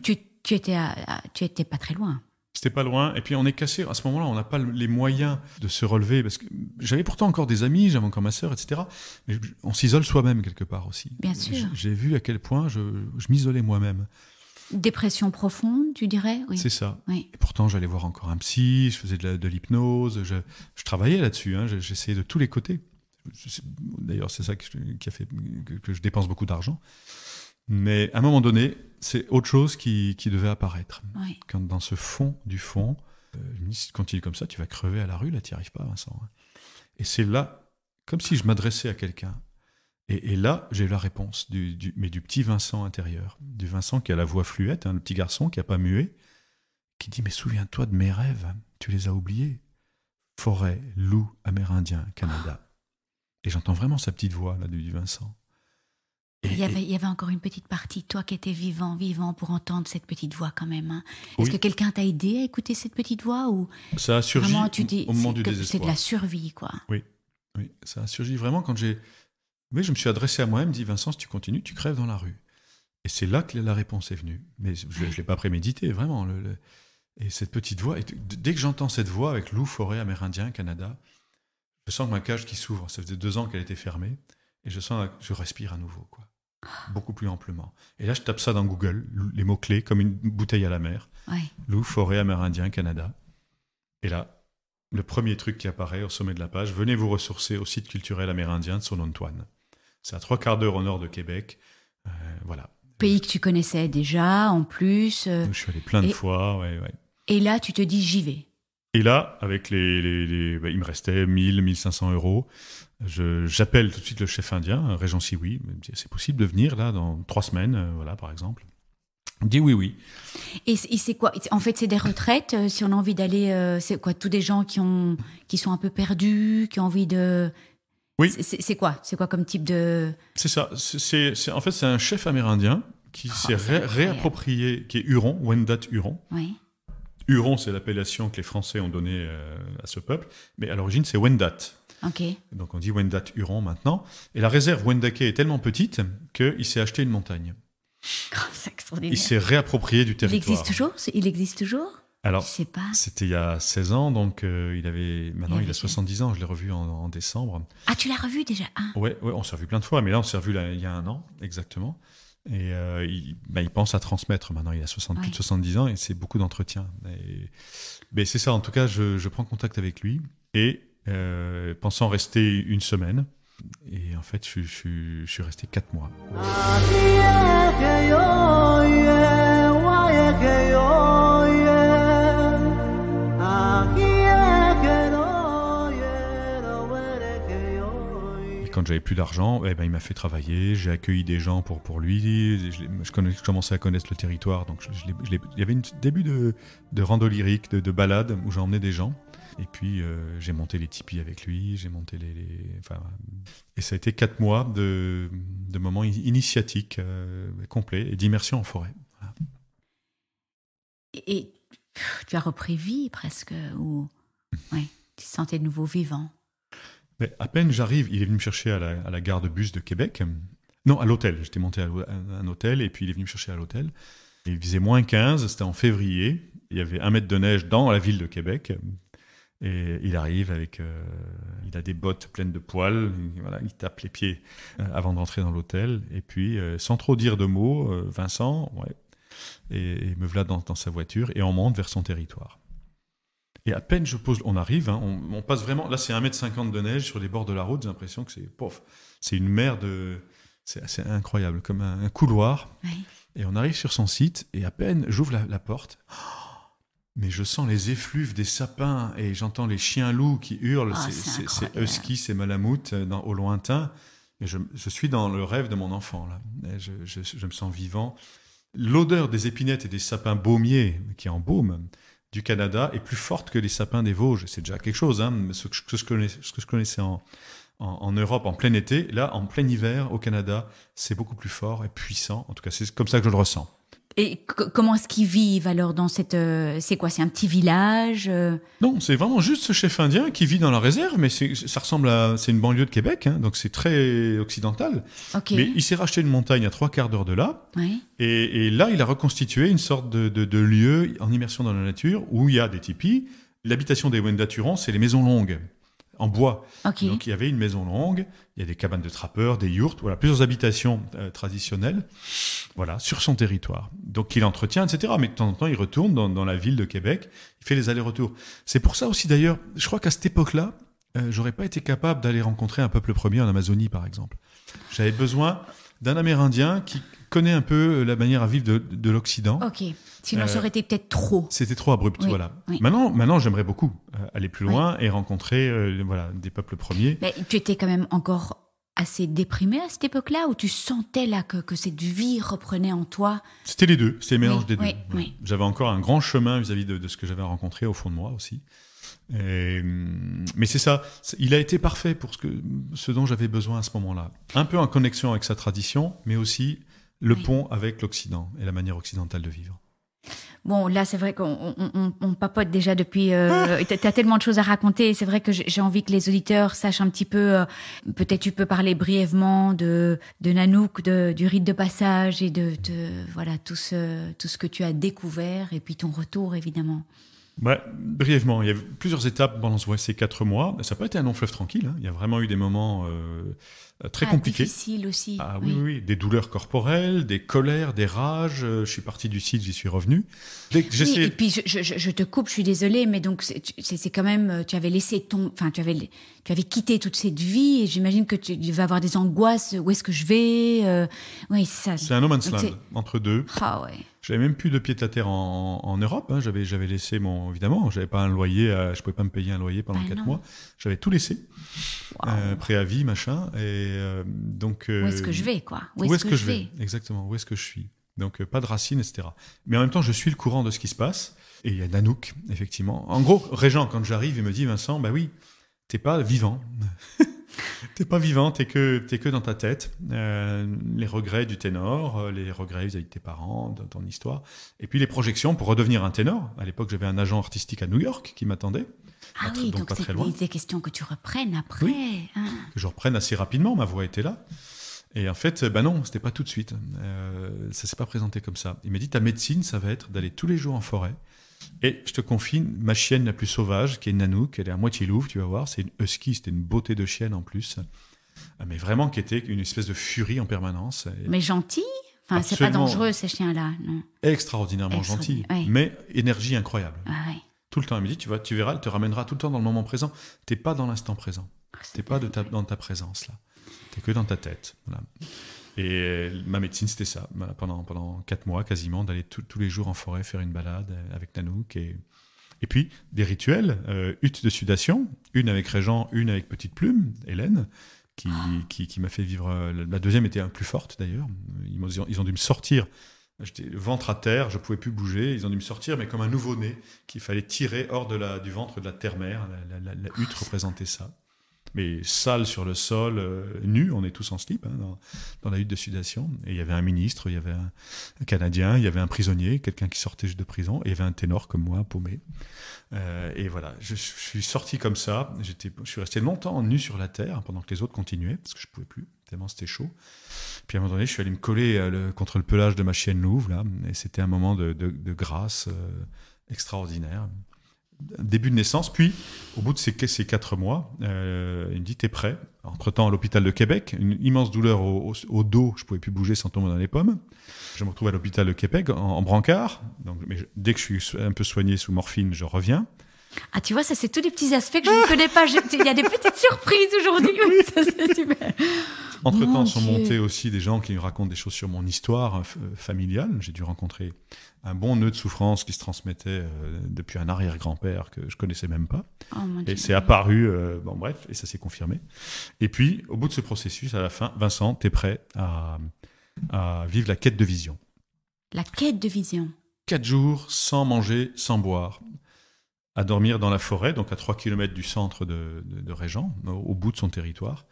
tu étais pas très loin. C'était pas loin. Et puis on est cassé. À ce moment-là, on n'a pas les moyens de se relever. Parce que j'avais pourtant encore des amis, j'avais encore ma sœur, etc. Mais on s'isole soi-même quelque part aussi. Bien sûr. J'ai vu à quel point je m'isolais moi-même. Dépression profonde, tu dirais? Oui. C'est ça. Oui. Et pourtant, j'allais voir encore un psy, je faisais de l'hypnose, je travaillais là-dessus, j'essayais de tous les côtés. D'ailleurs, c'est ça qui a fait que je dépense beaucoup d'argent. Mais à un moment donné, c'est autre chose qui devait apparaître. Oui. Quand dans ce fond du fond, je me dis, si tu continues comme ça, tu vas crever à la rue, là, tu n'y arrives pas, Vincent. Et c'est là, comme si je m'adressais à quelqu'un. Et là, j'ai eu la réponse mais du petit Vincent intérieur, du Vincent qui a la voix fluette, le petit garçon qui n'a pas mué, qui dit « Mais souviens-toi de mes rêves, tu les as oubliés. Forêt, loup, amérindien, Canada. » Et j'entends vraiment sa petite voix, là, du Vincent. Il y avait encore une petite partie, toi qui étais vivant pour entendre cette petite voix quand même. Est-ce que quelqu'un t'a aidé à écouter cette petite voix ou ça a surgi vraiment, au moment du désespoir. C'est de la survie, quoi. Oui, ça a surgi vraiment quand je me suis adressé à moi-même, dit Vincent, si tu continues, tu crèves dans la rue. Et c'est là que la réponse est venue. Mais je ne l'ai pas prémédité, vraiment. Et cette petite voix, dès que j'entends cette voix avec loup, forêt, amérindien, Canada, je sens ma cage qui s'ouvre. Ça faisait 2 ans qu'elle était fermée. Et je sens que je respire à nouveau, quoi. Beaucoup plus amplement. Et là, je tape ça dans Google, les mots-clés, comme une bouteille à la mer. Ouais. Loup, forêt, amérindien, Canada. Et là, le premier truc qui apparaît au sommet de la page, venez vous ressourcer au site culturel amérindien de Son-Antoine. C'est à 3/4 d'heure au nord de Québec. Voilà. Pays que tu connaissais déjà, en plus. Je suis allé plein de fois, ouais. Et là, tu te dis, j'y vais. Et là, avec il me restait 1 500 €. J'appelle tout de suite le chef indien, Régent Sioui. Il me dit, c'est possible de venir là dans 3 semaines, voilà, par exemple. Il me dit oui. Et c'est quoi? En fait, c'est des retraites. Si on a envie d'aller, c'est quoi? Tous des gens qui sont un peu perdus, qui ont envie de. Oui. C'est quoi? C'est quoi comme type de. C'est ça. En fait, c'est un chef amérindien qui s'est réapproprié, qui est Huron, Wendat Huron. Oui. Huron, c'est l'appellation que les Français ont donnée à ce peuple, mais à l'origine, c'est Wendat. Okay. Donc on dit Wendat Huron maintenant. Et la réserve Wendake est tellement petite qu'il s'est acheté une montagne. C'est extraordinaire. Il s'est réapproprié du territoire. Il existe toujours? Alors, je sais pas. C'était il y a 16 ans, donc maintenant il a 70 ans. Je l'ai revu en décembre. Ah, tu l'as revu déjà? Ouais, on s'est revu plein de fois, mais là on s'est revu il y a 1 an, exactement. Et il pense à transmettre maintenant. Il a plus de 70 ans et c'est beaucoup d'entretien. Mais c'est ça, en tout cas, je prends contact avec lui et pensant rester 1 semaine. Et en fait, je suis resté 4 mois. quand j'avais plus d'argent, il m'a fait travailler, j'ai accueilli des gens pour lui, je commençais à connaître le territoire, donc il y avait un début de rando lyrique, de balade, où j'emmenais des gens. Et puis j'ai monté les tipis avec lui, j'ai monté et ça a été 4 mois de moments initiatiques complets et d'immersion en forêt. Voilà. Et tu as repris vie presque, ou ouais, tu te sentais de nouveau vivant. Mais à peine j'arrive, il est venu me chercher à la gare de bus de Québec. Non, à l'hôtel. J'étais monté à un hôtel et puis il est venu me chercher à l'hôtel. Il faisait moins 15, c'était en février. Il y avait 1 mètre de neige dans la ville de Québec. Et il arrive il a des bottes pleines de poils. Voilà, il tape les pieds avant d'entrer dans l'hôtel. Et puis, sans trop dire de mots, Vincent, ouais. Et me voilà dans sa voiture et on monte vers son territoire. Et à peine on arrive, hein, on passe vraiment. Là, c'est 1,50 m de neige sur les bords de la route. J'ai l'impression que c'est une mer de. C'est assez incroyable, comme un couloir. Oui. Et on arrive sur son site et à peine j'ouvre la porte. Mais je sens les effluves des sapins et j'entends les chiens-loups qui hurlent. C'est husky, c'est malamute au lointain. Et je suis dans le rêve de mon enfant, là. Et je me sens vivant. L'odeur des épinettes et des sapins baumiers, qui embaument, du Canada est plus forte que les sapins des Vosges. C'est déjà quelque chose, hein, ce que je connaissais en Europe en plein été. Là, en plein hiver, au Canada, c'est beaucoup plus fort et puissant. En tout cas, c'est comme ça que je le ressens. Et comment est-ce qu'ils vivent alors dans cette... c'est quoi, c'est un petit village Non, c'est vraiment juste ce chef indien qui vit dans la réserve, mais c'est une banlieue de Québec, hein, donc c'est très occidental. Okay. Mais il s'est racheté une montagne à 3/4 d'heure de là, oui. et là, il a reconstitué une sorte de lieu en immersion dans la nature où il y a des tipis. L'habitation des Wendat Turons, c'est les maisons longues, en bois. Okay. Donc il y avait une maison longue, il y a des cabanes de trappeurs, des yourtes, voilà, plusieurs habitations traditionnelles, voilà, sur son territoire. Donc il entretient, etc. Mais de temps en temps, il retourne dans la ville de Québec, il fait les allers-retours. C'est pour ça aussi d'ailleurs, je crois qu'à cette époque-là, j'aurais pas été capable d'aller rencontrer un peuple premier en Amazonie, par exemple. J'avais besoin d'un Amérindien qui connaît un peu la manière à vivre de l'Occident. Ok. Sinon, ça aurait été peut-être trop. C'était trop abrupt, oui, voilà. Oui. Maintenant, j'aimerais beaucoup aller plus loin et rencontrer des peuples premiers. Mais tu étais quand même encore assez déprimé à cette époque-là, où tu sentais là que cette vie reprenait en toi? C'était les deux, c'était le mélange des deux. Oui, voilà. oui. J'avais encore un grand chemin vis-à-vis de ce que j'avais rencontré au fond de moi aussi. Mais c'est ça, il a été parfait pour ce dont j'avais besoin à ce moment-là. Un peu en connexion avec sa tradition, mais aussi le pont avec l'Occident et la manière occidentale de vivre. Bon, là, c'est vrai qu'on papote déjà depuis... t'as tellement de choses à raconter. C'est vrai que j'ai envie que les auditeurs sachent un petit peu... peut-être tu peux parler brièvement de Nanook, du rite de passage et de voilà, tout ce que tu as découvert et puis ton retour, évidemment. Ouais, brièvement, il y a eu plusieurs étapes pendant ces 4 mois. Ça n'a pas été un long fleuve tranquille, hein. Il y a vraiment eu des moments très compliqués. Difficiles aussi. Ah oui, des douleurs corporelles, des colères, des rages. Je suis parti du site, j'y suis revenu. Oui, et puis je te coupe, je suis désolée, mais donc c'est quand même, tu avais laissé tu avais quitté toute cette vie et j'imagine que tu vas avoir des angoisses. Où est-ce que je vais Oui, c'est ça. C'est un no man's land entre deux. Ah ouais. J'avais même plus de pied à terre en Europe. Hein. J'avais laissé évidemment, j'avais pas un loyer, je pouvais pas me payer un loyer pendant 4 mois. J'avais tout laissé, préavis, machin. Et donc. Où est-ce que je vais, quoi? Où est-ce que je vais? Exactement. Où est-ce que je suis? Donc pas de racines, etc. Mais en même temps, je suis le courant de ce qui se passe. Et il y a Nanook, effectivement. En gros, Régent, quand j'arrive, il me dit, Vincent, bah oui, t'es pas vivant. T'es pas vivant, t'es que dans ta tête. Les regrets du ténor, les regrets vis-à-vis de tes parents, de ton histoire. Et puis les projections pour redevenir un ténor. À l'époque, j'avais un agent artistique à New York qui m'attendait. Ah oui, donc pas c'est très loin. des questions que tu reprennes après. Oui, que je reprenne assez rapidement, ma voix était là. Et en fait, non, c'était pas tout de suite. Ça s'est pas présenté comme ça. Il m'a dit, ta médecine, ça va être d'aller tous les jours en forêt. Et je te confie, ma chienne la plus sauvage, qui est Nanook, elle est à moitié louve, tu vas voir, c'est une husky, c'était une beauté de chienne en plus, mais vraiment qui était une espèce de furie en permanence. Mais gentille? Enfin, c'est pas dangereux ces chiens-là, non? Extraordinairement gentil, mais énergie incroyable. Ah, ouais. Tout le temps, elle me dit, tu verras, elle te ramènera tout le temps dans le moment présent. T'es pas dans l'instant présent. T'es pas dans ta présence là. T'es que dans ta tête. Voilà. Et ma médecine, c'était ça. Voilà, pendant 4 mois, quasiment, d'aller tous les jours en forêt faire une balade avec Nanook. Et puis, des rituels, hutte de sudation, une avec Régent, une avec Petite Plume, Hélène, qui m'a fait vivre. La deuxième était plus forte d'ailleurs. Ils ont dû me sortir. J'étais le ventre à terre, je pouvais plus bouger. Ils ont dû me sortir, mais comme un nouveau-né qu'il fallait tirer hors du ventre de la terre-mère. La hutte représentait ça. Mais sale sur le sol, nu, on est tous en slip dans la hutte de sudation. Et il y avait un ministre, il y avait un Canadien, il y avait un prisonnier, quelqu'un qui sortait juste de prison, et il y avait un ténor comme moi, paumé. Et voilà, je suis sorti comme ça. Je suis resté longtemps nu sur la terre pendant que les autres continuaient, parce que je pouvais plus, tellement c'était chaud. Puis à un moment donné, je suis allé me coller contre le pelage de ma chienne Louve, là, et c'était un moment de grâce extraordinaire. Début de naissance, puis au bout de ces 4 mois, il me dit t'es prêt. Entre-temps, à l'hôpital de Québec, une immense douleur au dos, je pouvais plus bouger sans tomber dans les pommes. Je me retrouve à l'hôpital de Québec en brancard. Donc, mais dès que je suis un peu soigné sous morphine, je reviens. Ah, tu vois, ça c'est tous des petits aspects que je ne connais pas. Il y a des petites surprises aujourd'hui. Oui, ça c'est super. Entre-temps, sont montés aussi des gens qui me racontent des choses sur mon histoire familiale. J'ai dû rencontrer un bon nœud de souffrance qui se transmettait depuis un arrière-grand-père que je connaissais même pas. Oh, mon Dieu. Et c'est apparu, bon bref, et ça s'est confirmé. Et puis, au bout de ce processus, à la fin, Vincent, t'es prêt à vivre la quête de vision. La quête de vision. 4 jours sans manger, sans boire, à dormir dans la forêt, donc à 3 km du centre de Régent, au bout de son territoire.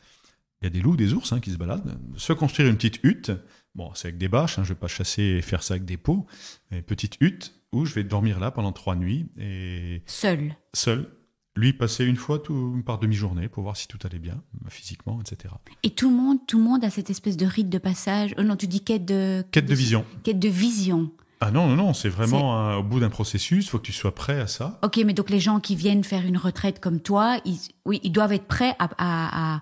Il y a des loups, des ours qui se baladent. Se construire une petite hutte, bon, c'est avec des bâches, je ne vais pas chasser et faire ça avec des pots, mais petite hutte où je vais dormir là pendant 3 nuits. Et Seul. Lui passer une fois par demi-journée pour voir si tout allait bien, physiquement, etc. Et tout le monde a cette espèce de rite de passage. Non, tu dis quête de vision. Quête de vision. Ah non, c'est vraiment au bout d'un processus, il faut que tu sois prêt à ça. Ok, mais donc les gens qui viennent faire une retraite comme toi, ils doivent être prêts à...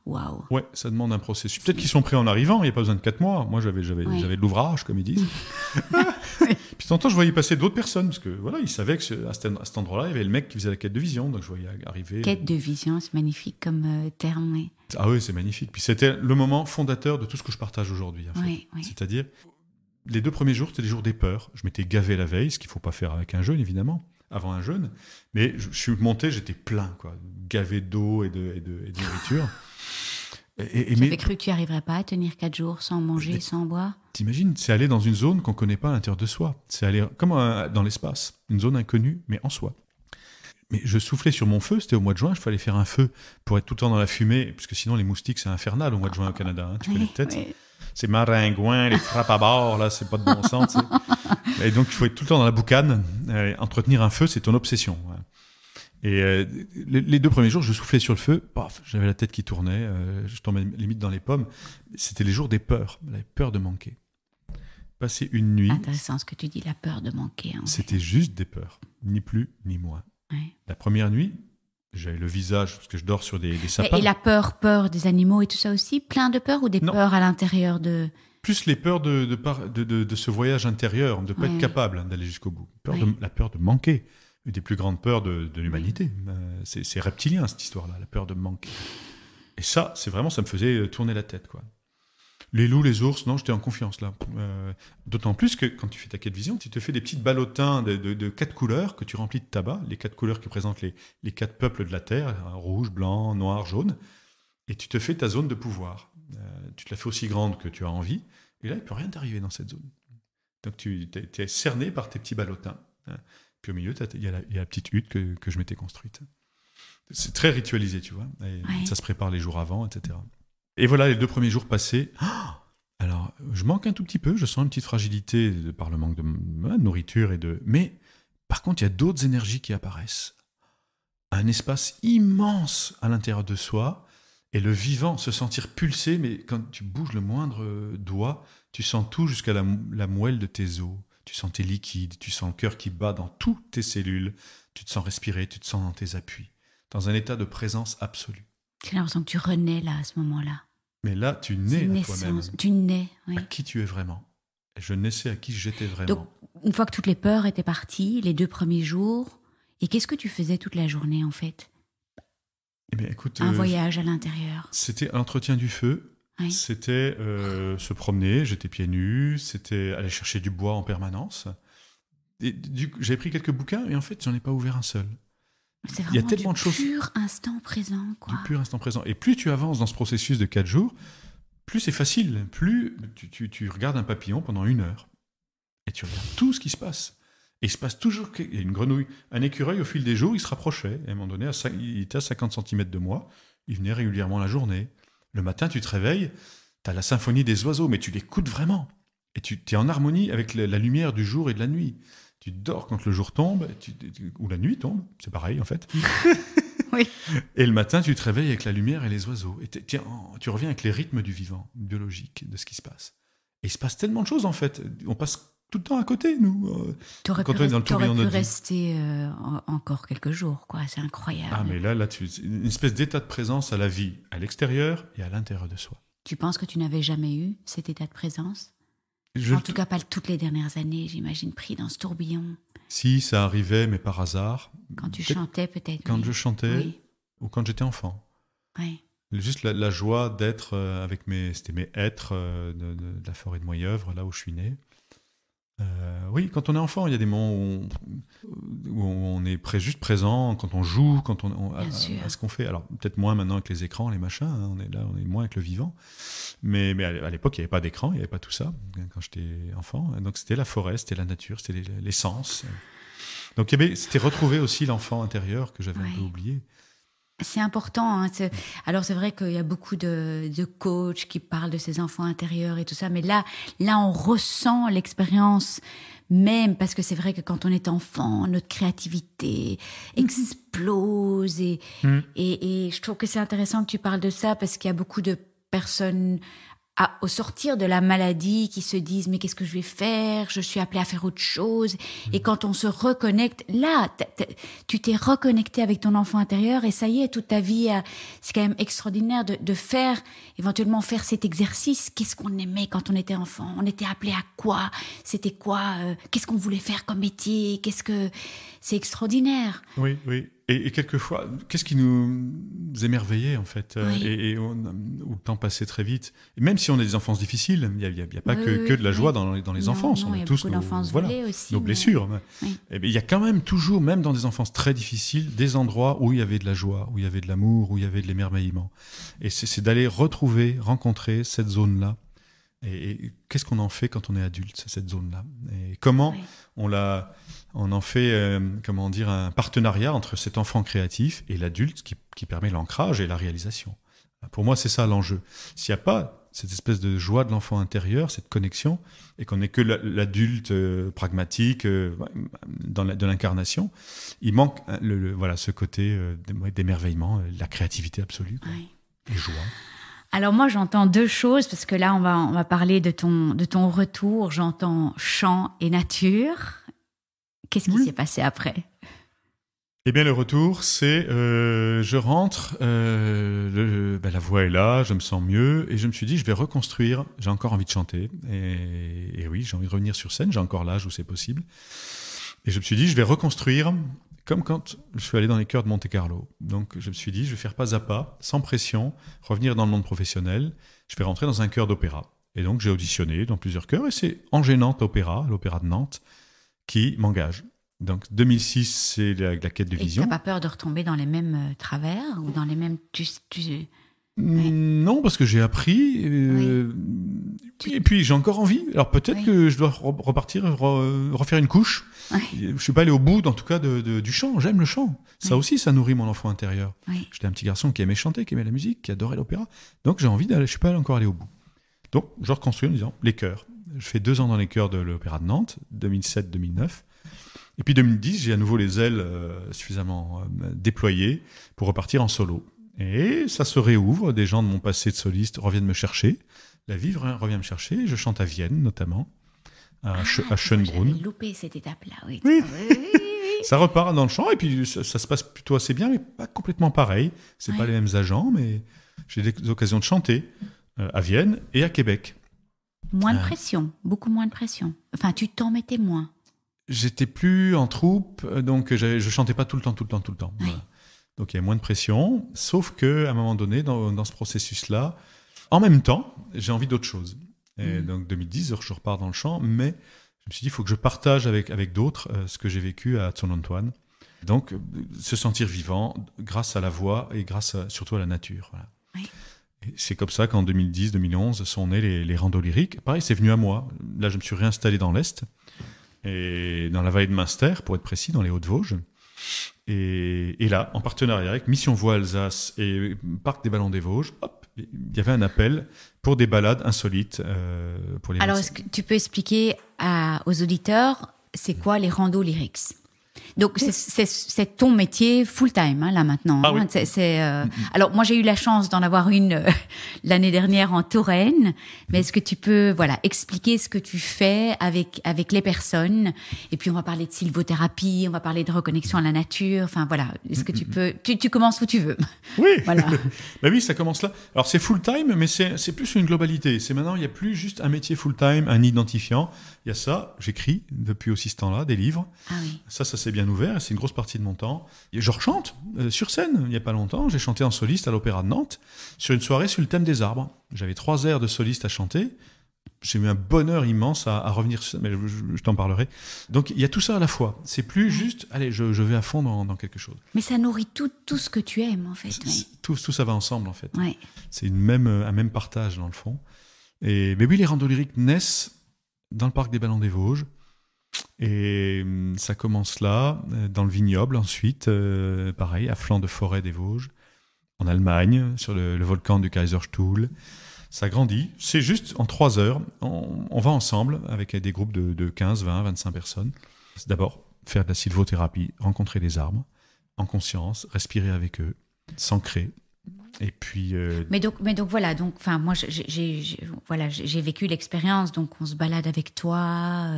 Waouh. Ouais, ça demande un processus. Peut-être qu'ils sont prêts en arrivant, il n'y a pas besoin de 4 mois. Moi, j'avais de l'ouvrage, comme ils disent. Puis de temps en temps, je voyais passer d'autres personnes, parce que voilà, ils savaient que à cet endroit-là, il y avait le mec qui faisait la quête de vision, donc je voyais arriver. Quête de vision, c'est magnifique comme terme. Oui. Ah oui, c'est magnifique. Puis c'était le moment fondateur de tout ce que je partage aujourd'hui, en fait. Oui. C'est-à-dire, les 2 premiers jours, c'était les jours des peurs. Je m'étais gavé la veille, ce qu'il ne faut pas faire avec un jeûne, évidemment, avant un jeûne. Mais je suis monté, j'étais plein, quoi, gavé d'eau et de nourriture. J'avais cru que tu n'arriverais pas à tenir 4 jours sans manger, sans boire. T'imagines, c'est aller dans une zone qu'on ne connaît pas à l'intérieur de soi. C'est aller comme dans l'espace, une zone inconnue, mais en soi. Mais je soufflais sur mon feu, c'était au mois de juin, il fallait faire un feu pour être tout le temps dans la fumée, parce que sinon les moustiques, c'est infernal au mois de juin au Canada. Tu connais peut-être. Oui. C'est maringouin, les frappes à bord, là, c'est pas de bon sens. Et donc, il faut être tout le temps dans la boucane. Entretenir un feu, c'est ton obsession. Et les 2 premiers jours, je soufflais sur le feu, paf, j'avais la tête qui tournait, je tombais limite dans les pommes. C'était les jours des peurs, la peur de manquer. Passer une nuit... Intéressant ce que tu dis, la peur de manquer. C'était juste des peurs, ni plus ni moins. Ouais. La première nuit, j'avais le visage, parce que je dors sur des sapins. Et la peur des animaux et tout ça aussi? Plein de peurs ou des peurs à l'intérieur de... Plus les peurs de ce voyage intérieur, de ne pas être capable d'aller jusqu'au bout. La peur de manquer. Une des plus grandes peurs de l'humanité. C'est reptilien, cette histoire-là, la peur de manquer. Et ça, ça me faisait tourner la tête, quoi. Les loups, les ours, non, j'étais en confiance, là. D'autant plus que quand tu fais ta quête vision, tu te fais des petits ballotins de 4 couleurs que tu remplis de tabac, les 4 couleurs qui représentent les 4 peuples de la Terre, rouge, blanc, noir, jaune, et tu te fais ta zone de pouvoir. Tu te la fais aussi grande que tu as envie, et là, il ne peut rien t'arriver dans cette zone. Donc, tu es cerné par tes petits ballotins. Puis au milieu, il y a la petite hutte que je m'étais construite. C'est très ritualisé, tu vois. Et ça se prépare les jours avant, etc. Et voilà, les 2 premiers jours passés. Alors, je manque un tout petit peu. Je sens une petite fragilité par le manque de nourriture Mais, par contre, il y a d'autres énergies qui apparaissent. Un espace immense à l'intérieur de soi. Et le vivant, se sentir pulser. Mais quand tu bouges le moindre doigt, tu sens tout jusqu'à la moelle de tes os. Tu sens tes liquides, tu sens le cœur qui bat dans toutes tes cellules, tu te sens respirer, tu te sens dans tes appuis, dans un état de présence absolue. J'ai l'impression que tu renais là, à ce moment-là. Mais là, tu nais à toi-même. Tu nais, oui. À qui tu es vraiment. Et je naissais à qui j'étais vraiment. Donc, une fois que toutes les peurs étaient parties, les 2 premiers jours, et qu'est-ce que tu faisais toute la journée, en fait? Eh bien, écoute, un voyage à l'intérieur. C'était l'entretien du feu. Oui. C'était se promener, j'étais pieds nus, c'était aller chercher du bois en permanence. J'avais pris quelques bouquins et en fait, j'en ai pas ouvert un seul. C'est il y a vraiment tellement de choses. du pur instant présent, quoi. Du pur instant présent. Et plus tu avances dans ce processus de 4 jours, plus c'est facile. Plus tu regardes un papillon pendant 1 heure. Et tu regardes tout ce qui se passe. Et il se passe toujours... Il y a une grenouille. Un écureuil, au fil des jours, il se rapprochait. Et à un moment donné, il était à 50 cm de moi. Il venait régulièrement la journée. Le matin, tu te réveilles, tu as la symphonie des oiseaux, mais tu l'écoutes vraiment. Et tu es en harmonie avec la lumière du jour et de la nuit. Tu dors quand le jour tombe, ou la nuit tombe, c'est pareil en fait. Oui. Et le matin, tu te réveilles avec la lumière et les oiseaux. Et tu reviens avec les rythmes du vivant, biologique, de ce qui se passe. Et il se passe tellement de choses en fait. On passe tout le temps à côté, nous. T'aurais quand pu, on est dans le tourbillon de notre vie. rester encore quelques jours, quoi. C'est incroyable. Ah, mais là, c'est une espèce d'état de présence à la vie, à l'extérieur et à l'intérieur de soi. Tu penses que tu n'avais jamais eu cet état de présence ? En tout cas, pas toutes les dernières années, j'imagine, pris dans ce tourbillon. Si, ça arrivait, mais par hasard. Quand tu chantais, peut-être. Quand oui. je chantais, Oui. ou quand j'étais enfant. Oui. Juste la joie d'être avec c'était mes êtres de la forêt de Moyeuvre, là où je suis né. Oui, quand on est enfant, il y a des moments où on est juste présent, quand on joue, quand à ce qu'on fait. Alors, peut-être moins maintenant avec les écrans, les machins, hein, on est moins avec le vivant. Mais à l'époque, il n'y avait pas d'écran, il n'y avait pas tout ça, quand j'étais enfant. Donc, c'était la forêt, c'était la nature, c'était les sens. Donc, c'était retrouver aussi l'enfant intérieur que j'avais un peu oublié. C'est important. Hein, alors, c'est vrai qu'il y a beaucoup de coachs qui parlent de ces enfants intérieurs et tout ça, mais là, on ressent l'expérience même, parce que c'est vrai que quand on est enfant, notre créativité explose. Et je trouve que c'est intéressant que tu parles de ça, parce qu'il y a beaucoup de personnes au sortir de la maladie qui se disent mais qu'est-ce que je vais faire, je suis appelée à faire autre chose. Et quand on se reconnecte, là tu t'es reconnecté avec ton enfant intérieur, et ça y est, toute ta vie c'est quand même extraordinaire de faire, éventuellement faire cet exercice. Qu'est-ce qu'on aimait quand on était enfant, on était appelé à quoi, c'était quoi, qu'est-ce qu'on voulait faire comme métier, c'est extraordinaire. Oui. Et quelquefois, qu'est-ce qui nous émerveillait, en fait, oui. et où le temps passait très vite. Et même si on a des enfances difficiles, il n'y a pas que de la joie dans les enfances. On a tous nos blessures. Oui. Et il y a quand même toujours, même dans des enfances très difficiles, des endroits où il y avait de la joie, où il y avait de l'amour, où il y avait de l'émerveillement. Et c'est d'aller rencontrer cette zone-là. Et qu'est-ce qu'on en fait quand on est adulte, cette zone-là? Et comment on en fait un partenariat entre cet enfant créatif et l'adulte qui permet l'ancrage et la réalisation. Pour moi, c'est ça l'enjeu. S'il n'y a pas cette espèce de joie de l'enfant intérieur, cette connexion, et qu'on n'est que l'adulte pragmatique de l'incarnation, il manque ce côté d'émerveillement, la créativité absolue, et joie. Alors moi, j'entends deux choses, parce que là, on va parler de ton retour. J'entends chant et nature. Qu'est-ce qui s'est passé après ? Eh bien, le retour, c'est je rentre, la voix est là, je me sens mieux, et je me suis dit, je vais reconstruire. J'ai encore envie de chanter, et oui, j'ai envie de revenir sur scène. J'ai encore l'âge où c'est possible. Et je me suis dit, je vais reconstruire comme quand je suis allé dans les chœurs de Monte-Carlo. Donc, je me suis dit, je vais faire pas à pas, sans pression, revenir dans le monde professionnel. Je vais rentrer dans un chœur d'opéra. Et donc, j'ai auditionné dans plusieurs chœurs, et c'est Angers-Nantes Opéra, l'Opéra de Nantes, qui m'engage. Donc, 2006, c'est la quête de vision. Et tu n'as pas peur de retomber dans les mêmes travers, ou dans les mêmes... Non, parce que j'ai appris. Et puis, j'ai encore envie. Alors, peut-être que je dois repartir, refaire une couche. Je ne suis pas allé au bout, en tout cas, du chant. J'aime le chant. Ça aussi, ça nourrit mon enfant intérieur. J'étais un petit garçon qui aimait chanter, qui aimait la musique, qui adorait l'opéra. Donc, j'ai envie d'aller. Je ne suis pas encore allé au bout. Donc, je reconstruis en disant les chœurs. Je fais 2 ans dans les chœurs de l'Opéra de Nantes, 2007-2009. Et puis 2010, j'ai à nouveau les ailes suffisamment déployées pour repartir en solo. Et ça se réouvre, des gens de mon passé de soliste reviennent me chercher, la vie revient me chercher, je chante à Vienne notamment, à Schönbrunn. J'avais loupé cette étape-là, oui. Ça repart dans le chant, et puis ça se passe plutôt assez bien, mais pas complètement pareil. C'est pas les mêmes agents, mais j'ai des occasions de chanter à Vienne et à Québec. Moins de pression, beaucoup moins de pression. Enfin, tu t'en mettais moins. J'étais plus en troupe, donc je chantais pas tout le temps. Voilà. Donc il y avait moins de pression, sauf que à un moment donné, dans ce processus-là, en même temps, j'ai envie d'autre chose. Et donc 2010, je repars dans le chant, mais je me suis dit, il faut que je partage avec d'autres ce que j'ai vécu à Tson Antoine. Donc, se sentir vivant grâce à la voix et surtout à la nature. Voilà. Oui. Et c'est comme ça qu'en 2010-2011 sont nés les randos lyriques. Pareil, c'est venu à moi. Là, je me suis réinstallé dans l'Est, et dans la vallée de Münster, pour être précis, dans les Hauts-de-Vosges. Et là, en partenariat avec Mission Voix Alsace et Parc des Ballons des Vosges, hop, il y avait un appel pour des balades insolites pour les Alors, médecins. est-ce que tu peux expliquer aux auditeurs, c'est quoi les randos lyrics? Donc, c'est ton métier full-time, hein, là, maintenant. Ah oui. Alors, moi, j'ai eu la chance d'en avoir une l'année dernière en Touraine. Mais est-ce que tu peux, expliquer ce que tu fais avec les personnes? Et puis, on va parler de sylvothérapie, on va parler de reconnexion à la nature. Enfin, voilà. Est-ce que tu peux... Tu commences où tu veux. Oui, Voilà. bah oui, ça commence là. Alors c'est full-time, mais c'est plus une globalité. C'est maintenant, il n'y a plus juste un métier full-time, un identifiant. Il y a ça, j'écris depuis aussi ce temps-là, des livres. Ah oui. Ça s'est bien ouvert, c'est une grosse partie de mon temps. Et je rechante sur scène, il n'y a pas longtemps. J'ai chanté en soliste à l'Opéra de Nantes, sur une soirée sur le thème des arbres. J'avais 3 airs de soliste à chanter. J'ai eu un bonheur immense à revenir, mais je t'en parlerai. Donc il y a tout ça à la fois. C'est plus juste, allez, je vais à fond dans quelque chose. Mais ça nourrit tout ce que tu aimes, en fait. Oui. Tout ça va ensemble, en fait. Ouais. C'est un même partage, dans le fond. Mais oui, les randos lyriques naissent dans le parc des Ballons des Vosges. Et ça commence là, dans le vignoble ensuite, pareil, à flanc de forêt des Vosges, en Allemagne, sur le volcan du Kaiserstuhl. Ça grandit, c'est juste en 3 heures, on va ensemble avec des groupes de 15, 20, 25 personnes. C'est d'abord faire de la sylvothérapie, rencontrer les arbres, en conscience, respirer avec eux, s'ancrer. Et puis. Mais donc voilà. Donc, enfin, moi, j'ai vécu l'expérience. Donc, on se balade avec toi.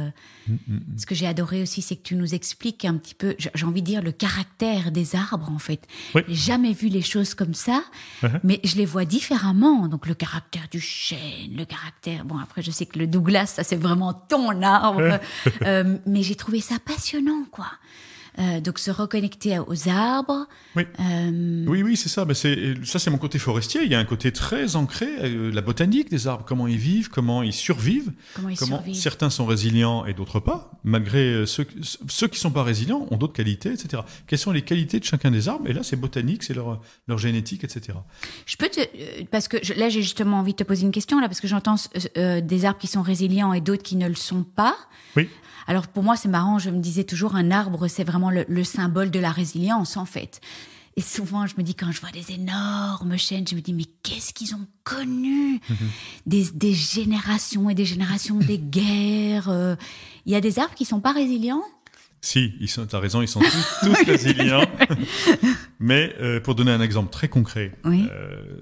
Ce que j'ai adoré aussi, c'est que tu nous expliques un petit peu. J'ai envie de dire le caractère des arbres, en fait. Oui. J'ai jamais vu les choses comme ça, mais je les vois différemment. Donc, le caractère du chêne, le caractère. Bon, après, je sais que le Douglas, ça c'est vraiment ton arbre. Mais j'ai trouvé ça passionnant, quoi. Donc se reconnecter aux arbres. Oui, oui, c'est ça. Mais ça, c'est mon côté forestier. Il y a un côté très ancré, la botanique des arbres, comment ils vivent, comment ils survivent, comment certains sont résilients et d'autres pas, malgré ceux qui sont pas résilients ont d'autres qualités, etc. Quelles sont les qualités de chacun des arbres? Et là, c'est botanique, c'est leur génétique, etc. Je peux parce que là, j'ai justement envie de te poser une question là, parce que j'entends des arbres qui sont résilients et d'autres qui ne le sont pas. Oui. Alors pour moi, c'est marrant, je me disais toujours un arbre, c'est vraiment le symbole de la résilience en fait. Et souvent, je me dis, quand je vois des énormes chênes, je me dis, mais qu'est-ce qu'ils ont connu? Des générations et des générations, des guerres. Il y a des arbres qui sont pas résilients? Si, t'as raison, ils sont tous résilients. Mais pour donner un exemple très concret, oui.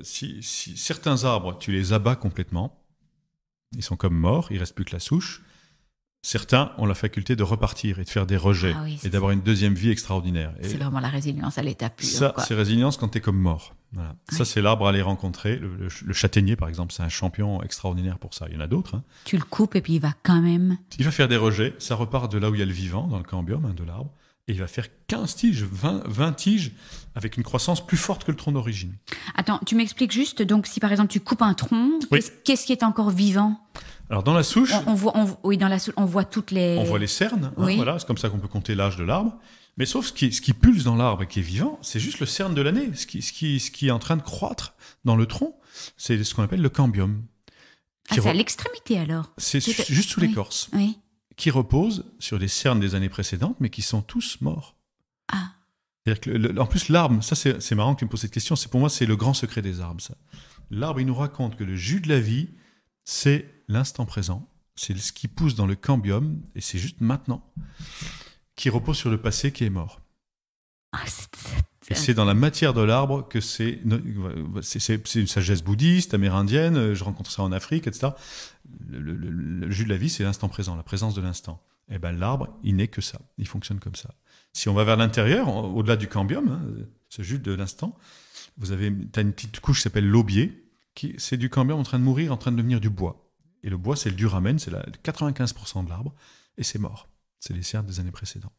Si certains arbres, tu les abats complètement, ils sont comme morts, il reste plus que la souche. Certains ont la faculté de repartir et de faire des rejets et d'avoir une deuxième vie extraordinaire. C'est vraiment la résilience à l'état pur. Ça, quoi. C'est résilience quand t'es comme mort. Voilà. Oui. Ça, c'est l'arbre à aller rencontrer. Le châtaignier, par exemple, c'est un champion extraordinaire pour ça. Il y en a d'autres. Hein. Tu le coupes et puis il va quand même... Il va faire des rejets. Ça repart de là où il y a le vivant, dans le cambium de l'arbre. Et il va faire 15 tiges, 20 tiges, avec une croissance plus forte que le tronc d'origine. Attends, tu m'expliques juste, donc si par exemple tu coupes un tronc, oui. Qu'est-ce qui est encore vivant ? Alors dans la souche, dans la souche, on voit toutes les... On voit les cernes, oui. hein, voilà, c'est comme ça qu'on peut compter l'âge de l'arbre. Mais sauf ce qui pulse dans l'arbre et qui est vivant, c'est juste le cerne de l'année. Ce qui est en train de croître dans le tronc, c'est ce qu'on appelle le cambium. C'est à l'extrémité alors. C'est juste sous l'écorce. Oui. Qui repose sur les cernes des années précédentes, mais qui sont tous morts. Ah. C'est-à-dire que en plus, l'arbre, ça c'est marrant que tu me poses cette question, pour moi c'est le grand secret des arbres. Ça. L'arbre, il nous raconte que le jus de la vie, c'est l'instant présent, c'est ce qui pousse dans le cambium, et c'est juste maintenant, qui repose sur le passé qui est mort. Et c'est dans la matière de l'arbre que c'est une sagesse bouddhiste, amérindienne, je rencontre ça en Afrique, etc. Le jus de la vie, c'est l'instant présent, la présence de l'instant. Et ben l'arbre, il n'est que ça, il fonctionne comme ça. Si on va vers l'intérieur, au-delà du cambium, hein, ce jus de l'instant, t'as une petite couche qui s'appelle l'aubier, c'est du cambium en train de mourir, en train de devenir du bois. Et le bois, c'est le duramen, c'est 95% de l'arbre, et c'est mort. C'est les cernes des années précédentes.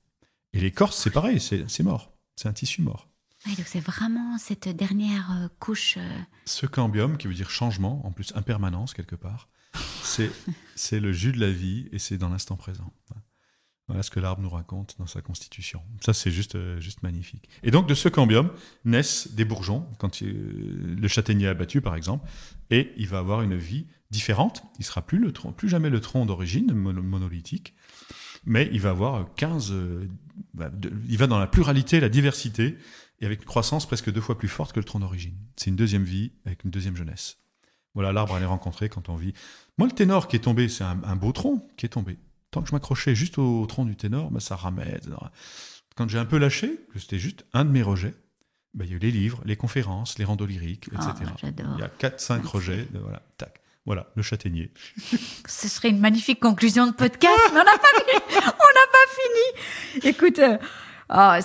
Et l'écorce, c'est pareil, c'est mort. C'est un tissu mort. Oui, donc c'est vraiment cette dernière couche... Ce cambium, qui veut dire changement, en plus impermanence quelque part, c'est le jus de la vie et c'est dans l'instant présent. Voilà ce que l'arbre nous raconte dans sa constitution. Ça, c'est juste magnifique. Et donc, de ce cambium naissent des bourgeons, quand le châtaignier est abattu, par exemple, et il va avoir une vie différente. Il ne sera plus jamais le tronc d'origine monolithique, mais il va avoir 15... il va dans la pluralité, la diversité, et avec une croissance presque 2 fois plus forte que le tronc d'origine. C'est une deuxième vie avec une deuxième jeunesse. Voilà l'arbre à les rencontrer quand on vit. Moi, le ténor qui est tombé, c'est un beau tronc qui est tombé. Tant que je m'accrochais juste au tronc du ténor, ça ramait. Quand j'ai un peu lâché, que c'était juste un de mes rejets, il y a eu les livres, les conférences, les randos lyriques, etc. J'adore. Il y a 4-5 rejets. Voilà, tac. Voilà, le châtaignier. Ce serait une magnifique conclusion de podcast, mais on n'a pas fini. Écoute,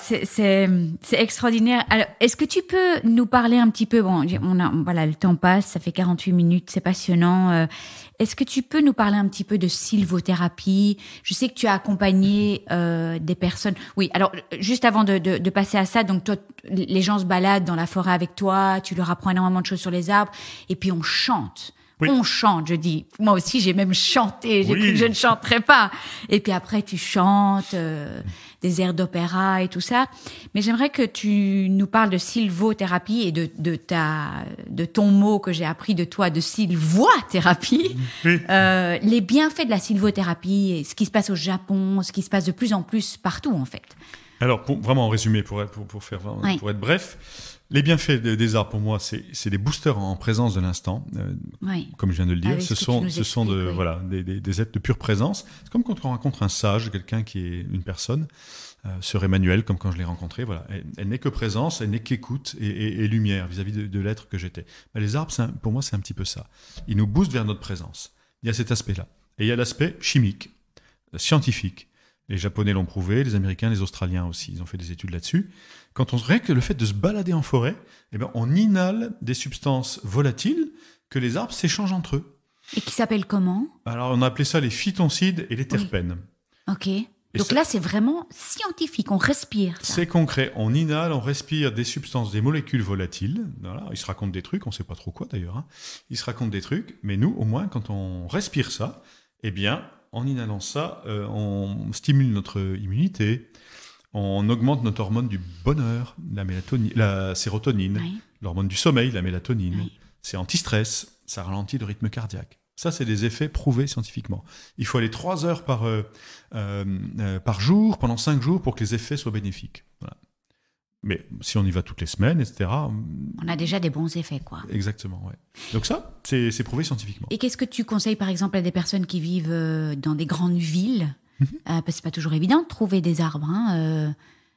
c'est extraordinaire. Alors, est-ce que tu peux nous parler un petit peu, voilà, le temps passe, ça fait 48 minutes, c'est passionnant. Est-ce que tu peux nous parler un petit peu de sylvothérapie? Je sais que tu as accompagné des personnes. Oui, alors juste avant de passer à ça, donc toi, les gens se baladent dans la forêt avec toi, tu leur apprends énormément de choses sur les arbres, et puis on chante. Oui. On chante, je dis. Moi aussi, j'ai même chanté. J'ai cru que je ne chanterais pas. Et puis après, tu chantes des airs d'opéra et tout ça. Mais j'aimerais que tu nous parles de sylvothérapie et de ton mot que j'ai appris de toi, de sylvothérapie. Oui. Les bienfaits de la sylvothérapie, ce qui se passe au Japon, ce qui se passe de plus en plus partout, en fait. Alors, vraiment en résumé, pour être bref, les bienfaits des arbres, pour moi, c'est des boosters en présence de l'instant. Comme je viens de le dire, ce sont des êtres de pure présence. C'est comme quand on rencontre un sage, quelqu'un qui est une personne, sœur Emmanuel, comme quand je l'ai rencontré. Voilà, elle n'est que présence, elle n'est qu'écoute et lumière vis-à-vis de l'être que j'étais. Mais les arbres, pour moi, c'est un petit peu ça. Ils nous boostent vers notre présence. Il y a cet aspect-là. Et il y a l'aspect chimique, scientifique. Les Japonais l'ont prouvé, les Américains, les Australiens aussi, ils ont fait des études là-dessus. Rien que le fait de se balader en forêt, on inhale des substances volatiles que les arbres s'échangent entre eux. Et qui s'appellent comment? Alors, on a appelé ça les phytoncides et les terpènes. Oui. Ok. Donc là, c'est vraiment scientifique, on respire ça. C'est concret, on inhale, on respire des substances, des molécules volatiles. Voilà, ils se racontent des trucs, on ne sait pas trop quoi d'ailleurs. Ils se racontent des trucs, mais nous, au moins, quand on respire ça, en inhalant ça, on stimule notre immunité, on augmente notre hormone du bonheur, la sérotonine, l'hormone du sommeil, la mélatonine. C'est anti-stress, ça ralentit le rythme cardiaque. Ça, c'est des effets prouvés scientifiquement. Il faut aller 3 heures par jour, pendant 5 jours, pour que les effets soient bénéfiques. Voilà. Mais si on y va toutes les semaines, etc. On a déjà des bons effets, quoi. Exactement, ouais. Donc ça, c'est prouvé scientifiquement. Et qu'est-ce que tu conseilles, par exemple, à des personnes qui vivent dans des grandes villes? Parce que c'est pas toujours évident de trouver des arbres.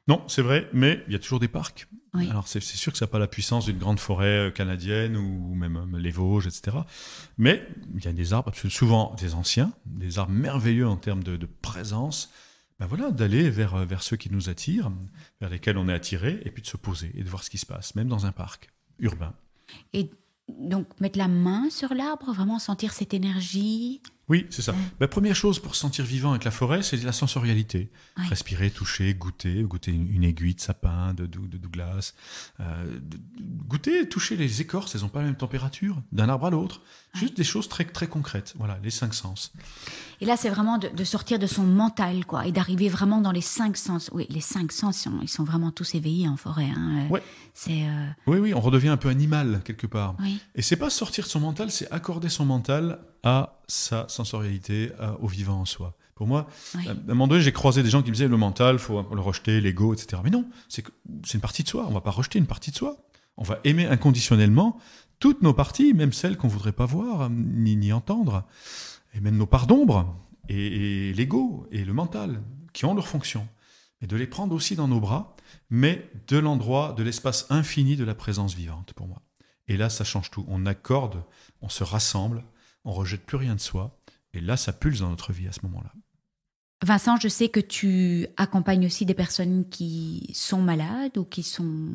Non, c'est vrai, mais il y a toujours des parcs. Oui. Alors c'est sûr que ça n'a pas la puissance d'une grande forêt canadienne ou même les Vosges, etc. Mais il y a des arbres, souvent des anciens, des arbres merveilleux en termes de présence. D'aller vers ceux qui nous attirent, vers lesquels on est attiré, et puis de se poser et de voir ce qui se passe, même dans un parc urbain. Et donc mettre la main sur l'arbre, vraiment sentir cette énergie. Oui, c'est ça. Première chose pour se sentir vivant avec la forêt, c'est la sensorialité. Oui. Respirer, toucher, goûter une aiguille de sapin, de Douglas. Goûter, toucher les écorces, elles n'ont pas la même température d'un arbre à l'autre. Juste des choses très, très concrètes. Voilà, les 5 sens. Et là, c'est vraiment de sortir de son mental, quoi, et d'arriver vraiment dans les 5 sens. Oui, les 5 sens, ils sont vraiment tous éveillés en forêt. Ouais. Oui, on redevient un peu animal, quelque part. Oui. Et c'est pas sortir de son mental, c'est accorder son mental à sa sensorialité, au vivant en soi. Pour moi, à un moment donné, j'ai croisé des gens qui me disaient le mental, il faut le rejeter, l'ego, etc. Mais non, c'est une partie de soi. On ne va pas rejeter une partie de soi. On va aimer inconditionnellement toutes nos parties, même celles qu'on ne voudrait pas voir ni entendre, et même nos parts d'ombre, et l'ego et le mental, qui ont leur fonction. Et de les prendre aussi dans nos bras, mais de l'endroit, de l'espace infini de la présence vivante, pour moi. Et là, ça change tout. On accorde, on se rassemble, on ne rejette plus rien de soi, et là, ça pulse dans notre vie à ce moment-là. Vincent, je sais que tu accompagnes aussi des personnes qui sont malades ou qui sont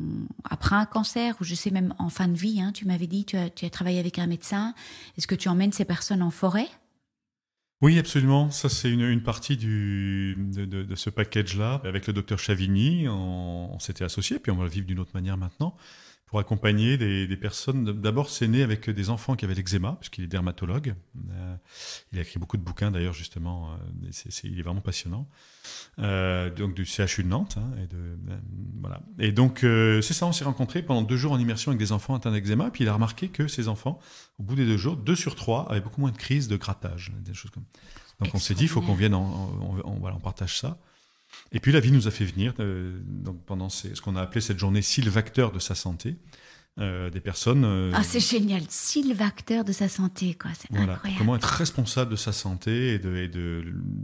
après un cancer, ou je sais même en fin de vie, tu m'avais dit, tu as travaillé avec un médecin. Est-ce que tu emmènes ces personnes en forêt? Oui, absolument. Ça, c'est une partie de ce package-là. Avec le docteur Chavigny, on s'était associés, puis on va le vivre d'une autre manière maintenant, pour accompagner des personnes. D'abord, c'est né avec des enfants qui avaient l'eczéma, puisqu'il est dermatologue. Il a écrit beaucoup de bouquins, d'ailleurs, justement. Il est vraiment passionnant. Donc, du CHU de Nantes. Voilà. Et donc, c'est ça, on s'est rencontrés pendant 2 jours en immersion avec des enfants atteints d'eczéma. Puis il a remarqué que ces enfants, au bout des 2 jours, 2 sur 3 avaient beaucoup moins de crises de grattage, des choses comme. Donc, on s'est dit, il faut qu'on vienne, voilà, on partage ça. Et puis la vie nous a fait venir, donc pendant ce qu'on a appelé cette journée sylvacteur de sa santé, des personnes. C'est génial, sylvacteur de sa santé, quoi. C'est incroyable. Comment être responsable de sa santé et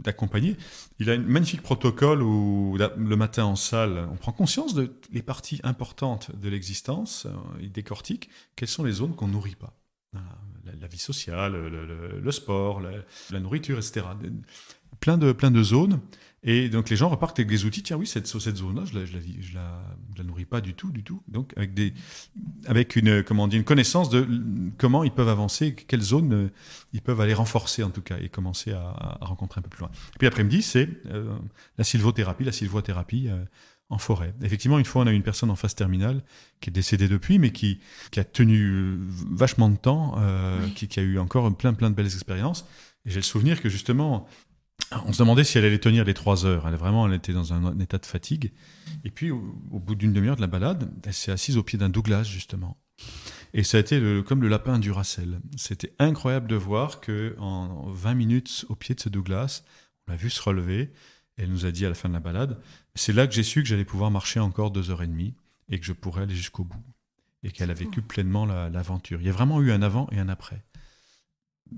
d'accompagner. Il a un magnifique protocole où le matin en salle, on prend conscience de les parties importantes de l'existence. Il décortique quelles sont les zones qu'on nourrit pas. Voilà. La vie sociale, le sport, la nourriture, etc. Plein de zones. Et donc les gens repartent avec des outils. Tiens, oui, cette zone-là, je la nourris pas du tout. Donc avec une connaissance de comment ils peuvent avancer, quelles zones ils peuvent aller renforcer en tout cas et commencer à rencontrer un peu plus loin. Et puis l'après-midi, c'est la sylvothérapie en forêt. Effectivement, une fois, on a eu une personne en phase terminale qui est décédée depuis, mais qui a tenu vachement de temps, qui a eu encore plein de belles expériences. Et j'ai le souvenir que justement, on se demandait si elle allait tenir les 3 heures. Elle était dans un état de fatigue. Et puis, au bout d'une demi-heure de la balade, elle s'est assise au pied d'un Douglas, justement. Et ça a été comme le lapin Duracell. C'était incroyable de voir qu'en 20 minutes au pied de ce Douglas, on l'a vu se relever. Et elle nous a dit à la fin de la balade, c'est là que j'ai su que j'allais pouvoir marcher encore 2h30 et que je pourrais aller jusqu'au bout. Et qu'elle a vécu pleinement l'aventure. Il y a vraiment eu un avant et un après.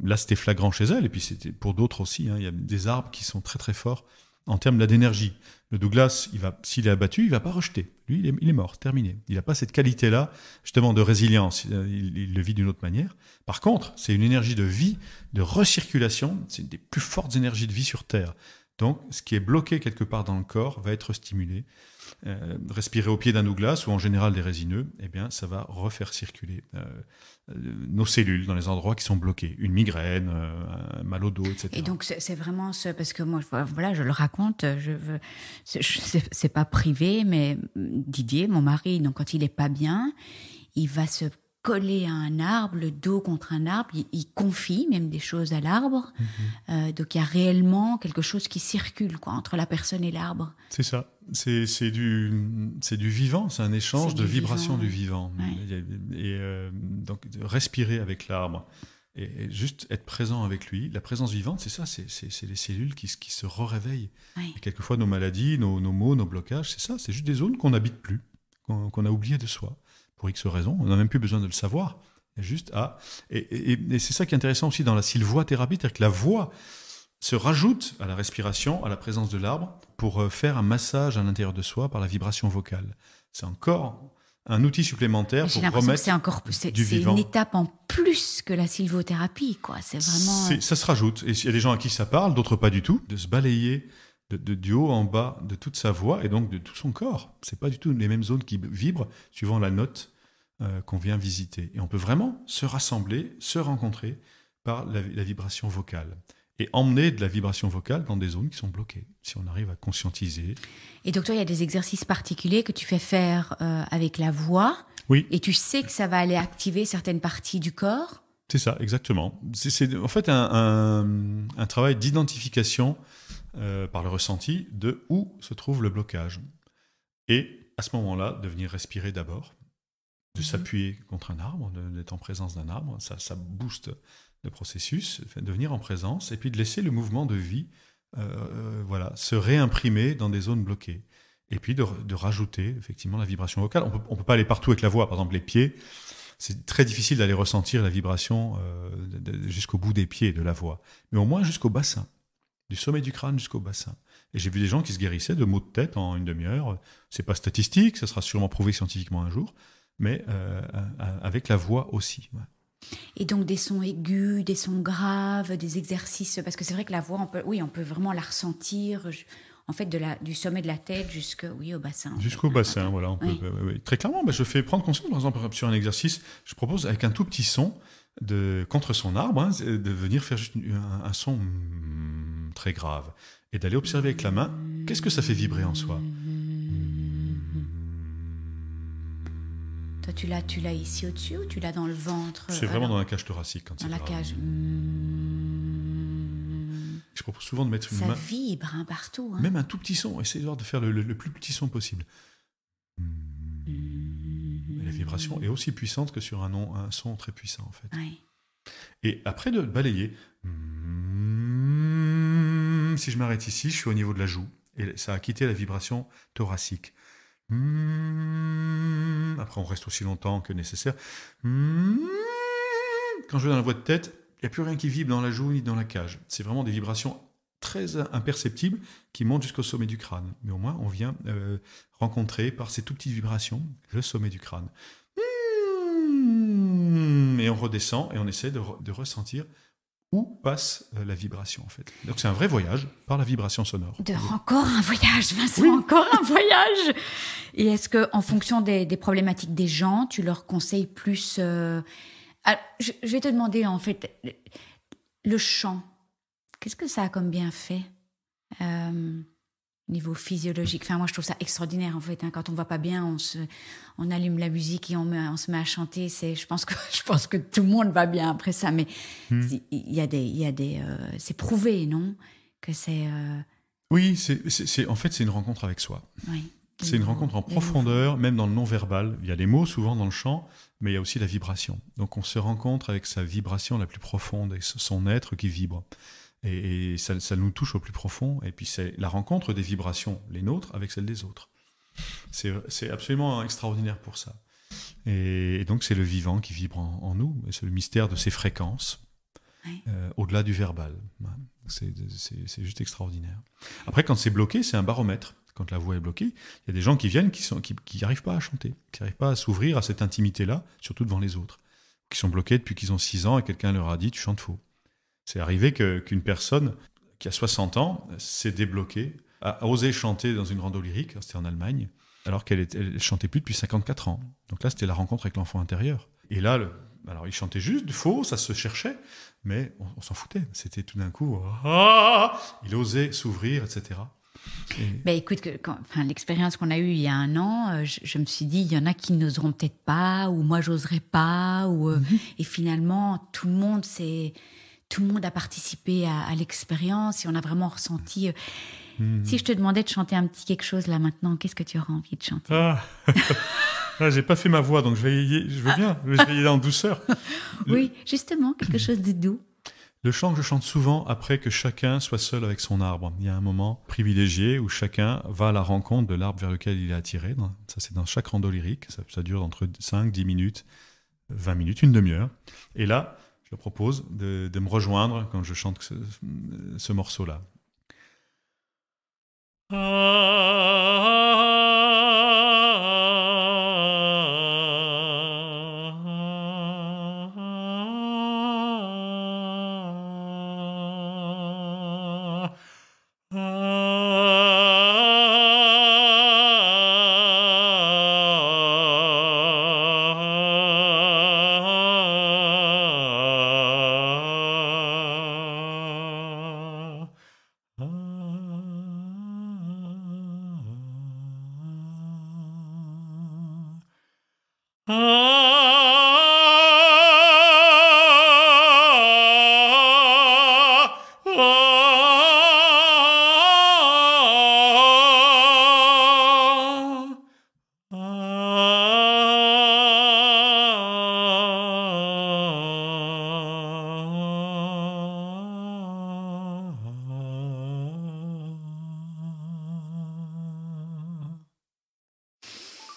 Là, c'était flagrant chez elle, et puis c'était pour d'autres aussi. Il y a des arbres qui sont très très forts en termes d'énergie. Le Douglas, s'il est abattu, il va pas rejeter. Lui, il est mort, terminé. Il n'a pas cette qualité-là, justement, de résilience. Il le vit d'une autre manière. Par contre, c'est une énergie de vie, de recirculation. C'est une des plus fortes énergies de vie sur Terre. Donc, ce qui est bloqué quelque part dans le corps va être stimulé. Respirer au pied d'un Douglas ou en général des résineux, eh bien, ça va refaire circuler nos cellules dans les endroits qui sont bloqués. Une migraine, un mal au dos, etc. Et donc, c'est vraiment parce que moi, voilà, je le raconte, c'est pas privé, mais Didier, mon mari, donc quand il est pas bien, il va se coller à un arbre, le dos contre un arbre, il confie même des choses à l'arbre. Donc il y a réellement quelque chose qui circule, quoi, entre la personne et l'arbre. C'est ça. C'est du vivant, c'est un échange de vibrations du vivant. Ouais. Et donc respirer avec l'arbre et juste être présent avec lui. La présence vivante, c'est ça, c'est les cellules qui se réveillent. Ouais. Et quelquefois nos maladies, nos maux, nos blocages, c'est ça, c'est juste des zones qu'on n'habite plus, qu'on a oublié de soi. Pour X raisons, on n'a même plus besoin de le savoir. Juste et c'est ça qui est intéressant aussi dans la sylvothérapie, c'est-à-dire que la voix se rajoute à la respiration, à la présence de l'arbre, pour faire un massage à l'intérieur de soi par la vibration vocale. C'est encore un outil supplémentaire pour remettre du vivant. C'est une étape en plus que la sylvothérapie, quoi. C'est vraiment. Ça se rajoute. Et il y a des gens à qui ça parle, d'autres pas du tout, de se balayer du haut en bas de toute sa voix et donc de tout son corps. C'est pas du tout les mêmes zones qui vibrent suivant la note qu'on vient visiter. Et on peut vraiment se rassembler, se rencontrer par la vibration vocale et emmener de la vibration vocale dans des zones qui sont bloquées, si on arrive à conscientiser. Et donc toi, il y a des exercices particuliers que tu fais faire avec la voix. Oui. Et tu sais que ça va aller activer certaines parties du corps. C'est ça, exactement. C'est en fait un travail d'identification par le ressenti de où se trouve le blocage. Et à ce moment-là, de venir respirer d'abord, de s'appuyer contre un arbre, d'être en présence d'un arbre, ça booste le processus, de venir en présence, et puis de laisser le mouvement de vie se réimprimer dans des zones bloquées. Et puis de rajouter effectivement la vibration vocale. On peut pas aller partout avec la voix. Par exemple, les pieds, c'est très difficile d'aller ressentir la vibration jusqu'au bout des pieds de la voix. Mais au moins jusqu'au bassin. Du sommet du crâne jusqu'au bassin. Et j'ai vu des gens qui se guérissaient de maux de tête en une demi-heure. C'est pas statistique, ça sera sûrement prouvé scientifiquement un jour, mais avec la voix aussi. Ouais. Et donc des sons aigus, des sons graves, des exercices, parce que c'est vrai que la voix, on peut vraiment la ressentir, en fait, du sommet de la tête au bassin. Jusqu'au bassin, voilà. On peut, oui. Très clairement, je fais prendre conscience, par exemple, sur un exercice, je propose avec un tout petit son contre son arbre, de venir faire juste un son très grave et d'aller observer avec la main qu'est-ce que ça fait vibrer en soi. Toi, tu l'as ici au-dessus ou tu l'as dans le ventre? C'est vraiment dans la cage thoracique. Quand dans la cage. Je propose souvent de mettre une Ça main... vibre partout. Même un tout petit son. Essayez de faire le plus petit son possible. Et la vibration est aussi puissante que sur un son très puissant, en fait. Ouais. Et après de balayer, si je m'arrête ici, je suis au niveau de la joue. Et ça a quitté la vibration thoracique. Après, on reste aussi longtemps que nécessaire. Quand je vais dans la voie de tête, il n'y a plus rien qui vibre dans la joue ni dans la cage. C'est vraiment des vibrations très imperceptibles qui montent jusqu'au sommet du crâne. Mais au moins, on vient rencontrer par ces tout petites vibrations le sommet du crâne. Et on redescend et on essaie de ressentir où passe la vibration, en fait. Donc c'est un vrai voyage par la vibration sonore. Encore un voyage, Vincent, Oui. encore un voyage. Et est-ce que, en fonction des problématiques des gens, tu leur conseilles plus... Alors, je vais te demander, en fait, le chant, qu'est-ce que ça a comme bienfait niveau physiologique? Enfin, moi, je trouve ça extraordinaire, en fait. Quand on va pas bien, on allume la musique et on se met à chanter. Je pense que tout le monde va bien après ça. Mais il y a des c'est prouvé, non? Que c'est... Oui, en fait, c'est une rencontre avec soi. Oui. C'est une rencontre en profondeur, même dans le non-verbal. Il y a les mots souvent dans le chant, mais il y a aussi la vibration. Donc on se rencontre avec sa vibration la plus profonde et son être qui vibre. Et ça nous touche au plus profond. Et puis c'est la rencontre des vibrations, les nôtres, avec celles des autres. C'est absolument extraordinaire pour ça. Et donc c'est le vivant qui vibre en nous. Et c'est le mystère de ces fréquences, au-delà du verbal. C'est juste extraordinaire. Après, quand c'est bloqué, c'est un baromètre. Quand la voix est bloquée, il y a des gens qui viennent qui n'arrivent pas à chanter, qui n'arrivent pas à s'ouvrir à cette intimité-là, surtout devant les autres, qui sont bloqués depuis qu'ils ont 6 ans et quelqu'un leur a dit « tu chantes faux ». C'est arrivé qu'une personne qui a 60 ans s'est débloquée, a osé chanter dans une rando lyrique, c'était en Allemagne, alors qu'elle chantait plus depuis 54 ans. Donc là, c'était la rencontre avec l'enfant intérieur. Et là, alors il chantait juste faux, ça se cherchait, mais on s'en foutait. C'était tout d'un coup, il osait s'ouvrir, etc. Ben écoute, l'expérience qu'on a eue il y a 1 an, je me suis dit, il y en a qui n'oseront peut-être pas, ou moi j'oserais pas, et finalement tout le monde a participé à l'expérience et on a vraiment ressenti. Si je te demandais de chanter un petit quelque chose là maintenant, qu'est-ce que tu aurais envie de chanter? J'ai pas fait ma voix, donc je veux bien, je vais y aller en douceur. Oui, justement, quelque chose de doux. Le chant que je chante souvent après que chacun soit seul avec son arbre. Il y a un moment privilégié où chacun va à la rencontre de l'arbre vers lequel il est attiré. Ça, c'est dans chaque rando lyrique. Ça dure entre 5, 10 minutes, 20 minutes, une demi-heure. Et là, je propose de me rejoindre quand je chante ce morceau-là.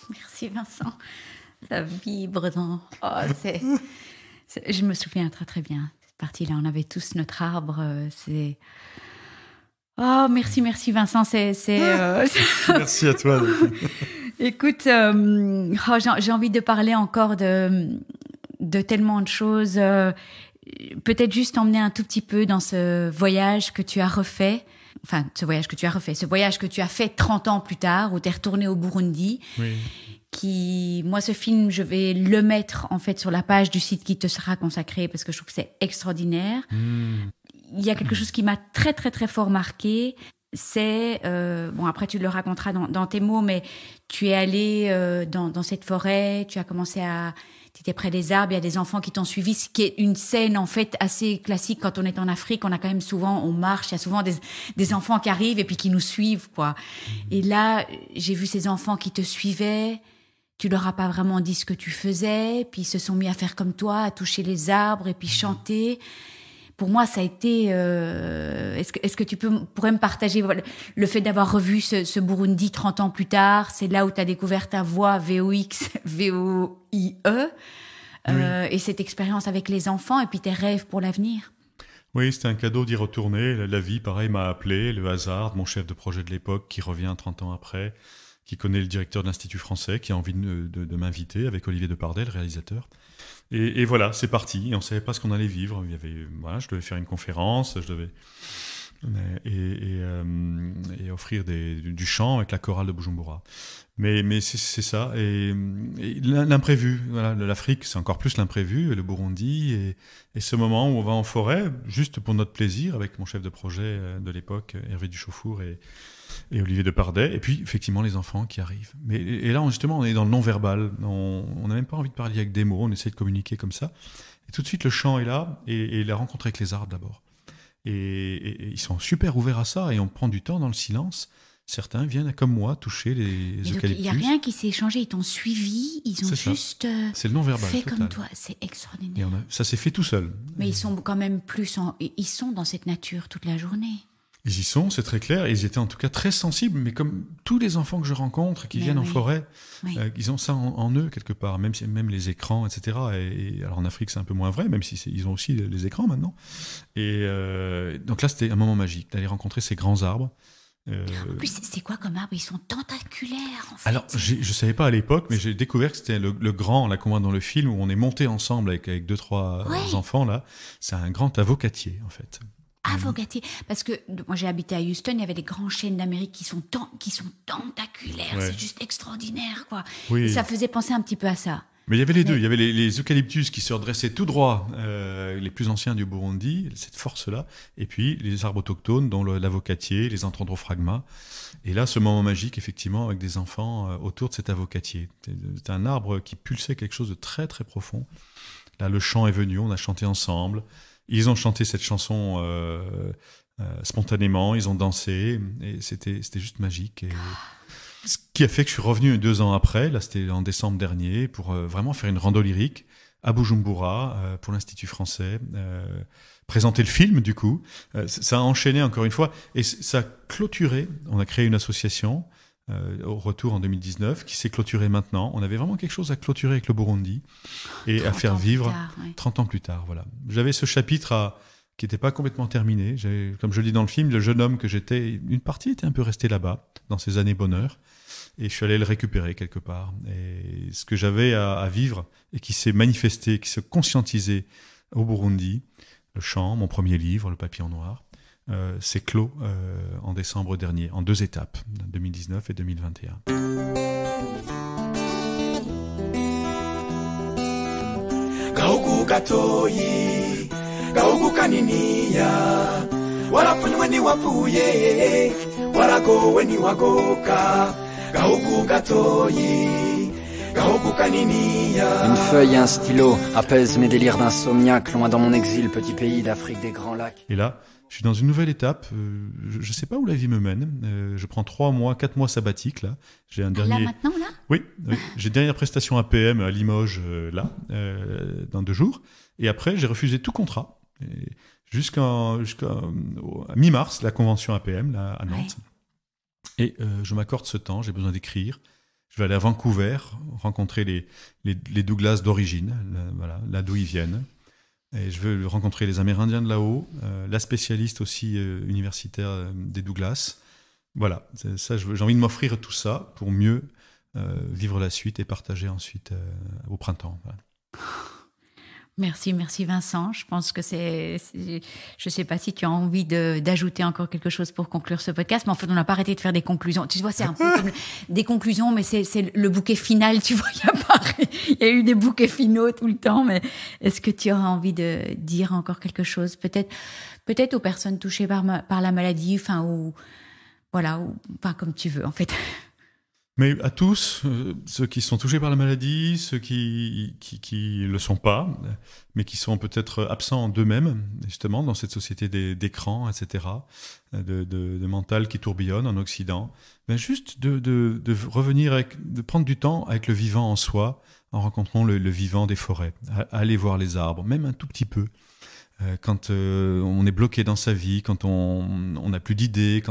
Merci Vincent. Ça vibre dans... Je me souviens très très bien. Cette partie-là, on avait tous notre arbre. Oh, merci Vincent. Merci à toi. Écoute, j'ai envie de parler encore de tellement de choses. Peut-être juste emmener un tout petit peu dans ce voyage que tu as refait. Enfin, ce voyage que tu as fait 30 ans plus tard, où tu es retourné au Burundi. Oui. Moi, ce film, je vais le mettre en fait sur la page du site qui te sera consacré parce que je trouve que c'est extraordinaire. Il y a quelque chose qui m'a très très très fort marqué. c'est... bon, après, tu le raconteras dans tes mots, mais tu es allé dans cette forêt, tu as commencé à... Tu étais près des arbres, il y a des enfants qui t'ont suivi, ce qui est une scène, en fait, assez classique quand on est en Afrique. On a quand même souvent, on marche, il y a souvent des enfants qui arrivent et puis qui nous suivent, quoi. Et là, j'ai vu ces enfants qui te suivaient. Tu leur as pas vraiment dit ce que tu faisais, puis ils se sont mis à faire comme toi, à toucher les arbres et puis chanter. Pour moi, ça a été... Est-ce que tu pourrais me partager le fait d'avoir revu ce Burundi 30 ans plus tard? C'est là où tu as découvert ta voix VOX, V-O-I-E, et cette expérience avec les enfants et puis tes rêves pour l'avenir. Oui, c'était un cadeau d'y retourner. La vie, pareil, m'a appelé. Le hasard, mon chef de projet de l'époque, qui revient 30 ans après, qui connaît le directeur de l'Institut français, qui a envie de m'inviter avec Olivier Depardel, le réalisateur. Et voilà, c'est parti. Et on savait pas ce qu'on allait vivre. Il y avait, voilà, je devais faire une conférence, je devais et offrir du chant avec la chorale de Bujumbura. Mais c'est ça. Et l'imprévu. Voilà, l'Afrique, c'est encore plus l'imprévu. Et le Burundi et ce moment où on va en forêt, juste pour notre plaisir, avec mon chef de projet de l'époque, Hervé Duchauffour et Olivier Depardet, et puis effectivement les enfants qui arrivent. Et là, justement, on est dans le non-verbal. On n'a même pas envie de parler avec des mots, on essaie de communiquer comme ça. Et tout de suite, le chant est là, et la rencontre avec les arbres d'abord. Et ils sont super ouverts à ça, et on prend du temps dans le silence. Certains viennent, comme moi, toucher les eucalyptus. Il n'y a rien qui s'est changé, ils t'ont suivi, ils ont juste c'est le non-verbal fait total. comme toi. C'est extraordinaire. Ça s'est fait tout seul. Mais ils sont quand même ils sont dans cette nature toute la journée. Ils y sont, c'est très clair. Ils étaient en tout cas très sensibles, mais comme tous les enfants que je rencontre qui viennent en forêt, ils ont ça en eux quelque part, même les écrans, etc. Et alors en Afrique, c'est un peu moins vrai, même si ils ont aussi les écrans maintenant. Et donc là, c'était un moment magique d'aller rencontrer ces grands arbres. En plus, c'est quoi comme arbre? Ils sont tentaculaires, en fait. Alors, je savais pas à l'époque, mais j'ai découvert que c'était le grand, là, qu'on voit dans le film, où on est monté ensemble avec 2-3 enfants, là. C'est un grand avocatier, en fait. Avocatier, parce que moi j'ai habité à Houston, il y avait des grands chênes d'Amérique qui sont tentaculaires, c'est juste extraordinaire, quoi. Oui. Et ça faisait penser un petit peu à ça. Mais il y avait les deux, il y avait les eucalyptus qui se redressaient tout droit, les plus anciens du Burundi, cette force-là, et puis les arbres autochtones, dont l'avocatier, les Anthrodrophragma. Et là, ce moment magique, effectivement, avec des enfants autour de cet avocatier. C'était un arbre qui pulsait quelque chose de très très profond. Là, le chant est venu, on a chanté ensemble. Ils ont chanté cette chanson spontanément, ils ont dansé, et c'était juste magique. Et ce qui a fait que je suis revenu 2 ans après, là c'était en décembre dernier, pour vraiment faire une rando lyrique à Bujumbura, pour l'Institut français, présenter le film du coup. Ça a enchaîné encore une fois, et ça a clôturé. On a créé une association au retour en 2019, qui s'est clôturée maintenant. On avait vraiment quelque chose à clôturer avec le Burundi et à faire vivre 30 ans plus tard. Voilà. J'avais ce chapitre qui n'était pas complètement terminé. Comme je le dis dans le film, le jeune homme que j'étais, une partie était un peu restée là-bas, dans ces années bonheur, et je suis allé le récupérer quelque part. Et ce que j'avais à vivre, et qui s'est manifesté, qui s'est conscientisé au Burundi, le chant, mon premier livre, Le Papillon Noir, c'est clos en décembre dernier, en 2 étapes, 2019 et 2021. Gahugu gatoyi, gahugu kaniniya, warapfunywe ntiwapfuye, waragowe ntiwagoka, gahugu gatoyi, gahugu kaniniya. Une feuille et un stylo apaisent mes délires d'insomniaque, loin dans mon exil, petit pays d'Afrique des Grands Lacs. Et là, je suis dans une nouvelle étape. Je ne sais pas où la vie me mène. Je prends 4 mois sabbatiques là. J'ai un dernier. Là maintenant là. Oui. J'ai une dernière prestation APM à Limoges dans 2 jours. Et après, j'ai refusé tout contrat jusqu'à mi-mars, la convention APM là, à Nantes. Et je m'accorde ce temps. J'ai besoin d'écrire. Je vais aller à Vancouver rencontrer les Douglas d'origine, là d'où ils viennent. Et je veux rencontrer les Amérindiens de là-haut, la spécialiste aussi universitaire des Douglas. Voilà, ça, j'ai envie de m'offrir tout ça pour mieux vivre la suite et partager ensuite au printemps. Voilà. Merci Vincent. Je pense que je sais pas si tu as envie d'ajouter encore quelque chose pour conclure ce podcast, mais en fait, on n'a pas arrêté de faire des conclusions. Tu vois, c'est un peu comme des conclusions, mais c'est le bouquet final, tu vois. Il y a eu des bouquets finaux tout le temps, mais est-ce que tu auras envie de dire encore quelque chose? Peut-être aux personnes touchées par la maladie, enfin, ou voilà, enfin comme tu veux en fait. Mais à tous, ceux qui sont touchés par la maladie, ceux qui le sont pas, mais qui sont peut-être absents d'eux-mêmes, justement, dans cette société d'écran, etc., de mental qui tourbillonne en Occident, ben juste de revenir, de prendre du temps avec le vivant en soi, en rencontrant le vivant des forêts, aller voir les arbres, même un tout petit peu. Quand on est bloqué dans sa vie, quand on n'a plus d'idées,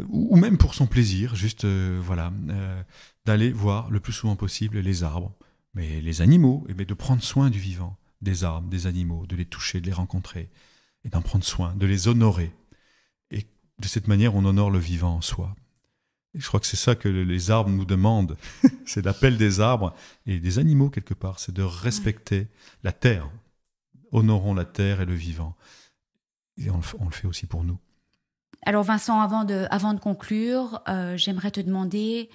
ou même pour son plaisir, juste d'aller voir le plus souvent possible les arbres, mais les animaux, et de prendre soin du vivant, des arbres, des animaux, de les toucher, de les rencontrer, et d'en prendre soin, de les honorer. Et de cette manière, on honore le vivant en soi. Et je crois que c'est ça que les arbres nous demandent. C'est l'appel des arbres et des animaux quelque part, c'est de respecter la terre. Honorons la terre et le vivant. Et on le fait aussi pour nous. Alors Vincent, avant de conclure, j'aimerais te demander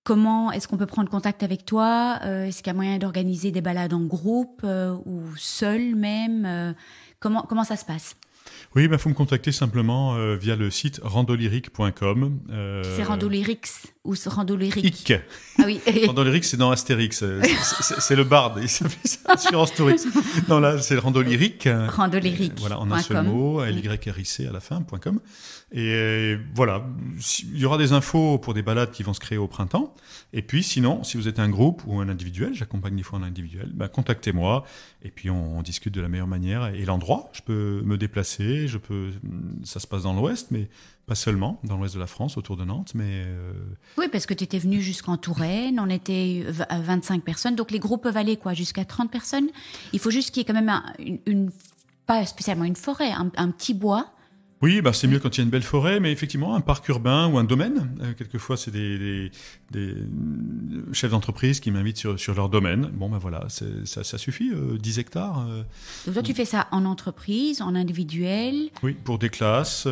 comment est-ce qu'on peut prendre contact avec toi ? Est-ce qu'il y a moyen d'organiser des balades en groupe ou seul même ? Comment ça se passe ? Oui, faut me contacter simplement via le site randolyrique.com. C'est Randolyrics ou Randolyrique ? Ah oui. Randolyrique, c'est dans Astérix. C'est le barde. Il s'appelle ça, Assurance Touriste. Non, là, c'est Randolyrique. Randolyrique. Voilà, en un seul mot, LYRIC à la fin, .com. Et voilà, il y aura des infos pour des balades qui vont se créer au printemps. Et puis, sinon, si vous êtes un groupe ou un individuel, j'accompagne des fois un individuel, contactez-moi. Et puis, on discute de la meilleure manière. Et l'endroit, je peux me déplacer. Ça se passe dans l'Ouest, mais pas seulement, dans l'Ouest de la France, autour de Nantes. Oui, parce que tu étais venu jusqu'en Touraine, on était 25 personnes. Donc, les groupes peuvent aller jusqu'à 30 personnes. Il faut juste qu'il y ait quand même pas spécialement une forêt, un petit bois. Oui, c'est mieux quand il y a une belle forêt, mais effectivement, un parc urbain ou un domaine. Quelquefois, c'est des chefs d'entreprise qui m'invitent sur leur domaine. Voilà, ça suffit, 10 hectares. Donc toi, tu fais ça en entreprise, en individuel ? Oui, pour des classes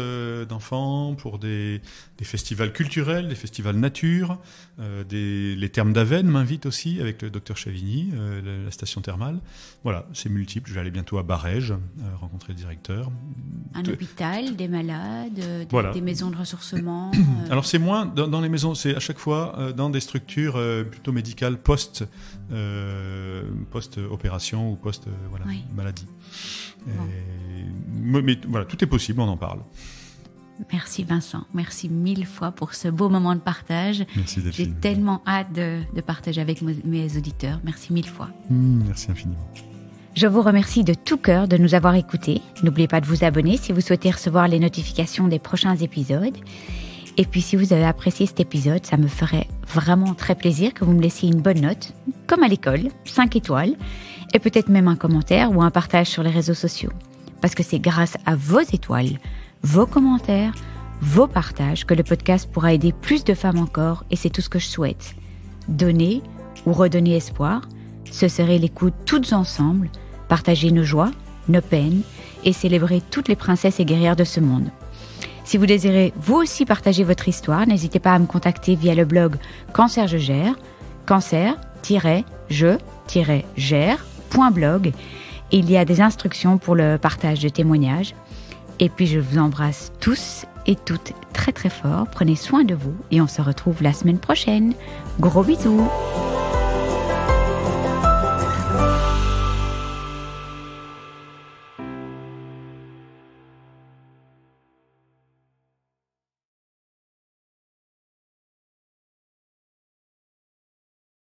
d'enfants, pour des festivals culturels, des festivals nature. Les thermes d'Avesnes m'invitent aussi, avec le docteur Chavigny, la station thermale. Voilà, c'est multiple. Je vais aller bientôt à Barège, rencontrer le directeur. Un hôpital, des malades, des maisons de ressourcement. Alors c'est moins dans les maisons, c'est à chaque fois dans des structures plutôt médicales post-opération ou post-maladie. Mais voilà, tout est possible, on en parle. Merci Vincent, merci 1000 fois pour ce beau moment de partage. Merci Delphine. J'ai tellement hâte de partager avec mes auditeurs. Merci 1000 fois. Merci infiniment. Je vous remercie de tout cœur de nous avoir écoutés. N'oubliez pas de vous abonner si vous souhaitez recevoir les notifications des prochains épisodes. Et puis si vous avez apprécié cet épisode, ça me ferait vraiment très plaisir que vous me laissiez une bonne note, comme à l'école, 5 étoiles, et peut-être même un commentaire ou un partage sur les réseaux sociaux. Parce que c'est grâce à vos étoiles, vos commentaires, vos partages que le podcast pourra aider plus de femmes encore, et c'est tout ce que je souhaite. Donner ou redonner espoir, ce serait l'écoute toutes ensemble, partager nos joies, nos peines et célébrer toutes les princesses et guerrières de ce monde. Si vous désirez vous aussi partager votre histoire, n'hésitez pas à me contacter via le blog Cancer je gère, cancer-je-gère.blog. Il y a des instructions pour le partage de témoignages. Et puis je vous embrasse tous et toutes très très fort. Prenez soin de vous et on se retrouve la semaine prochaine. Gros bisous.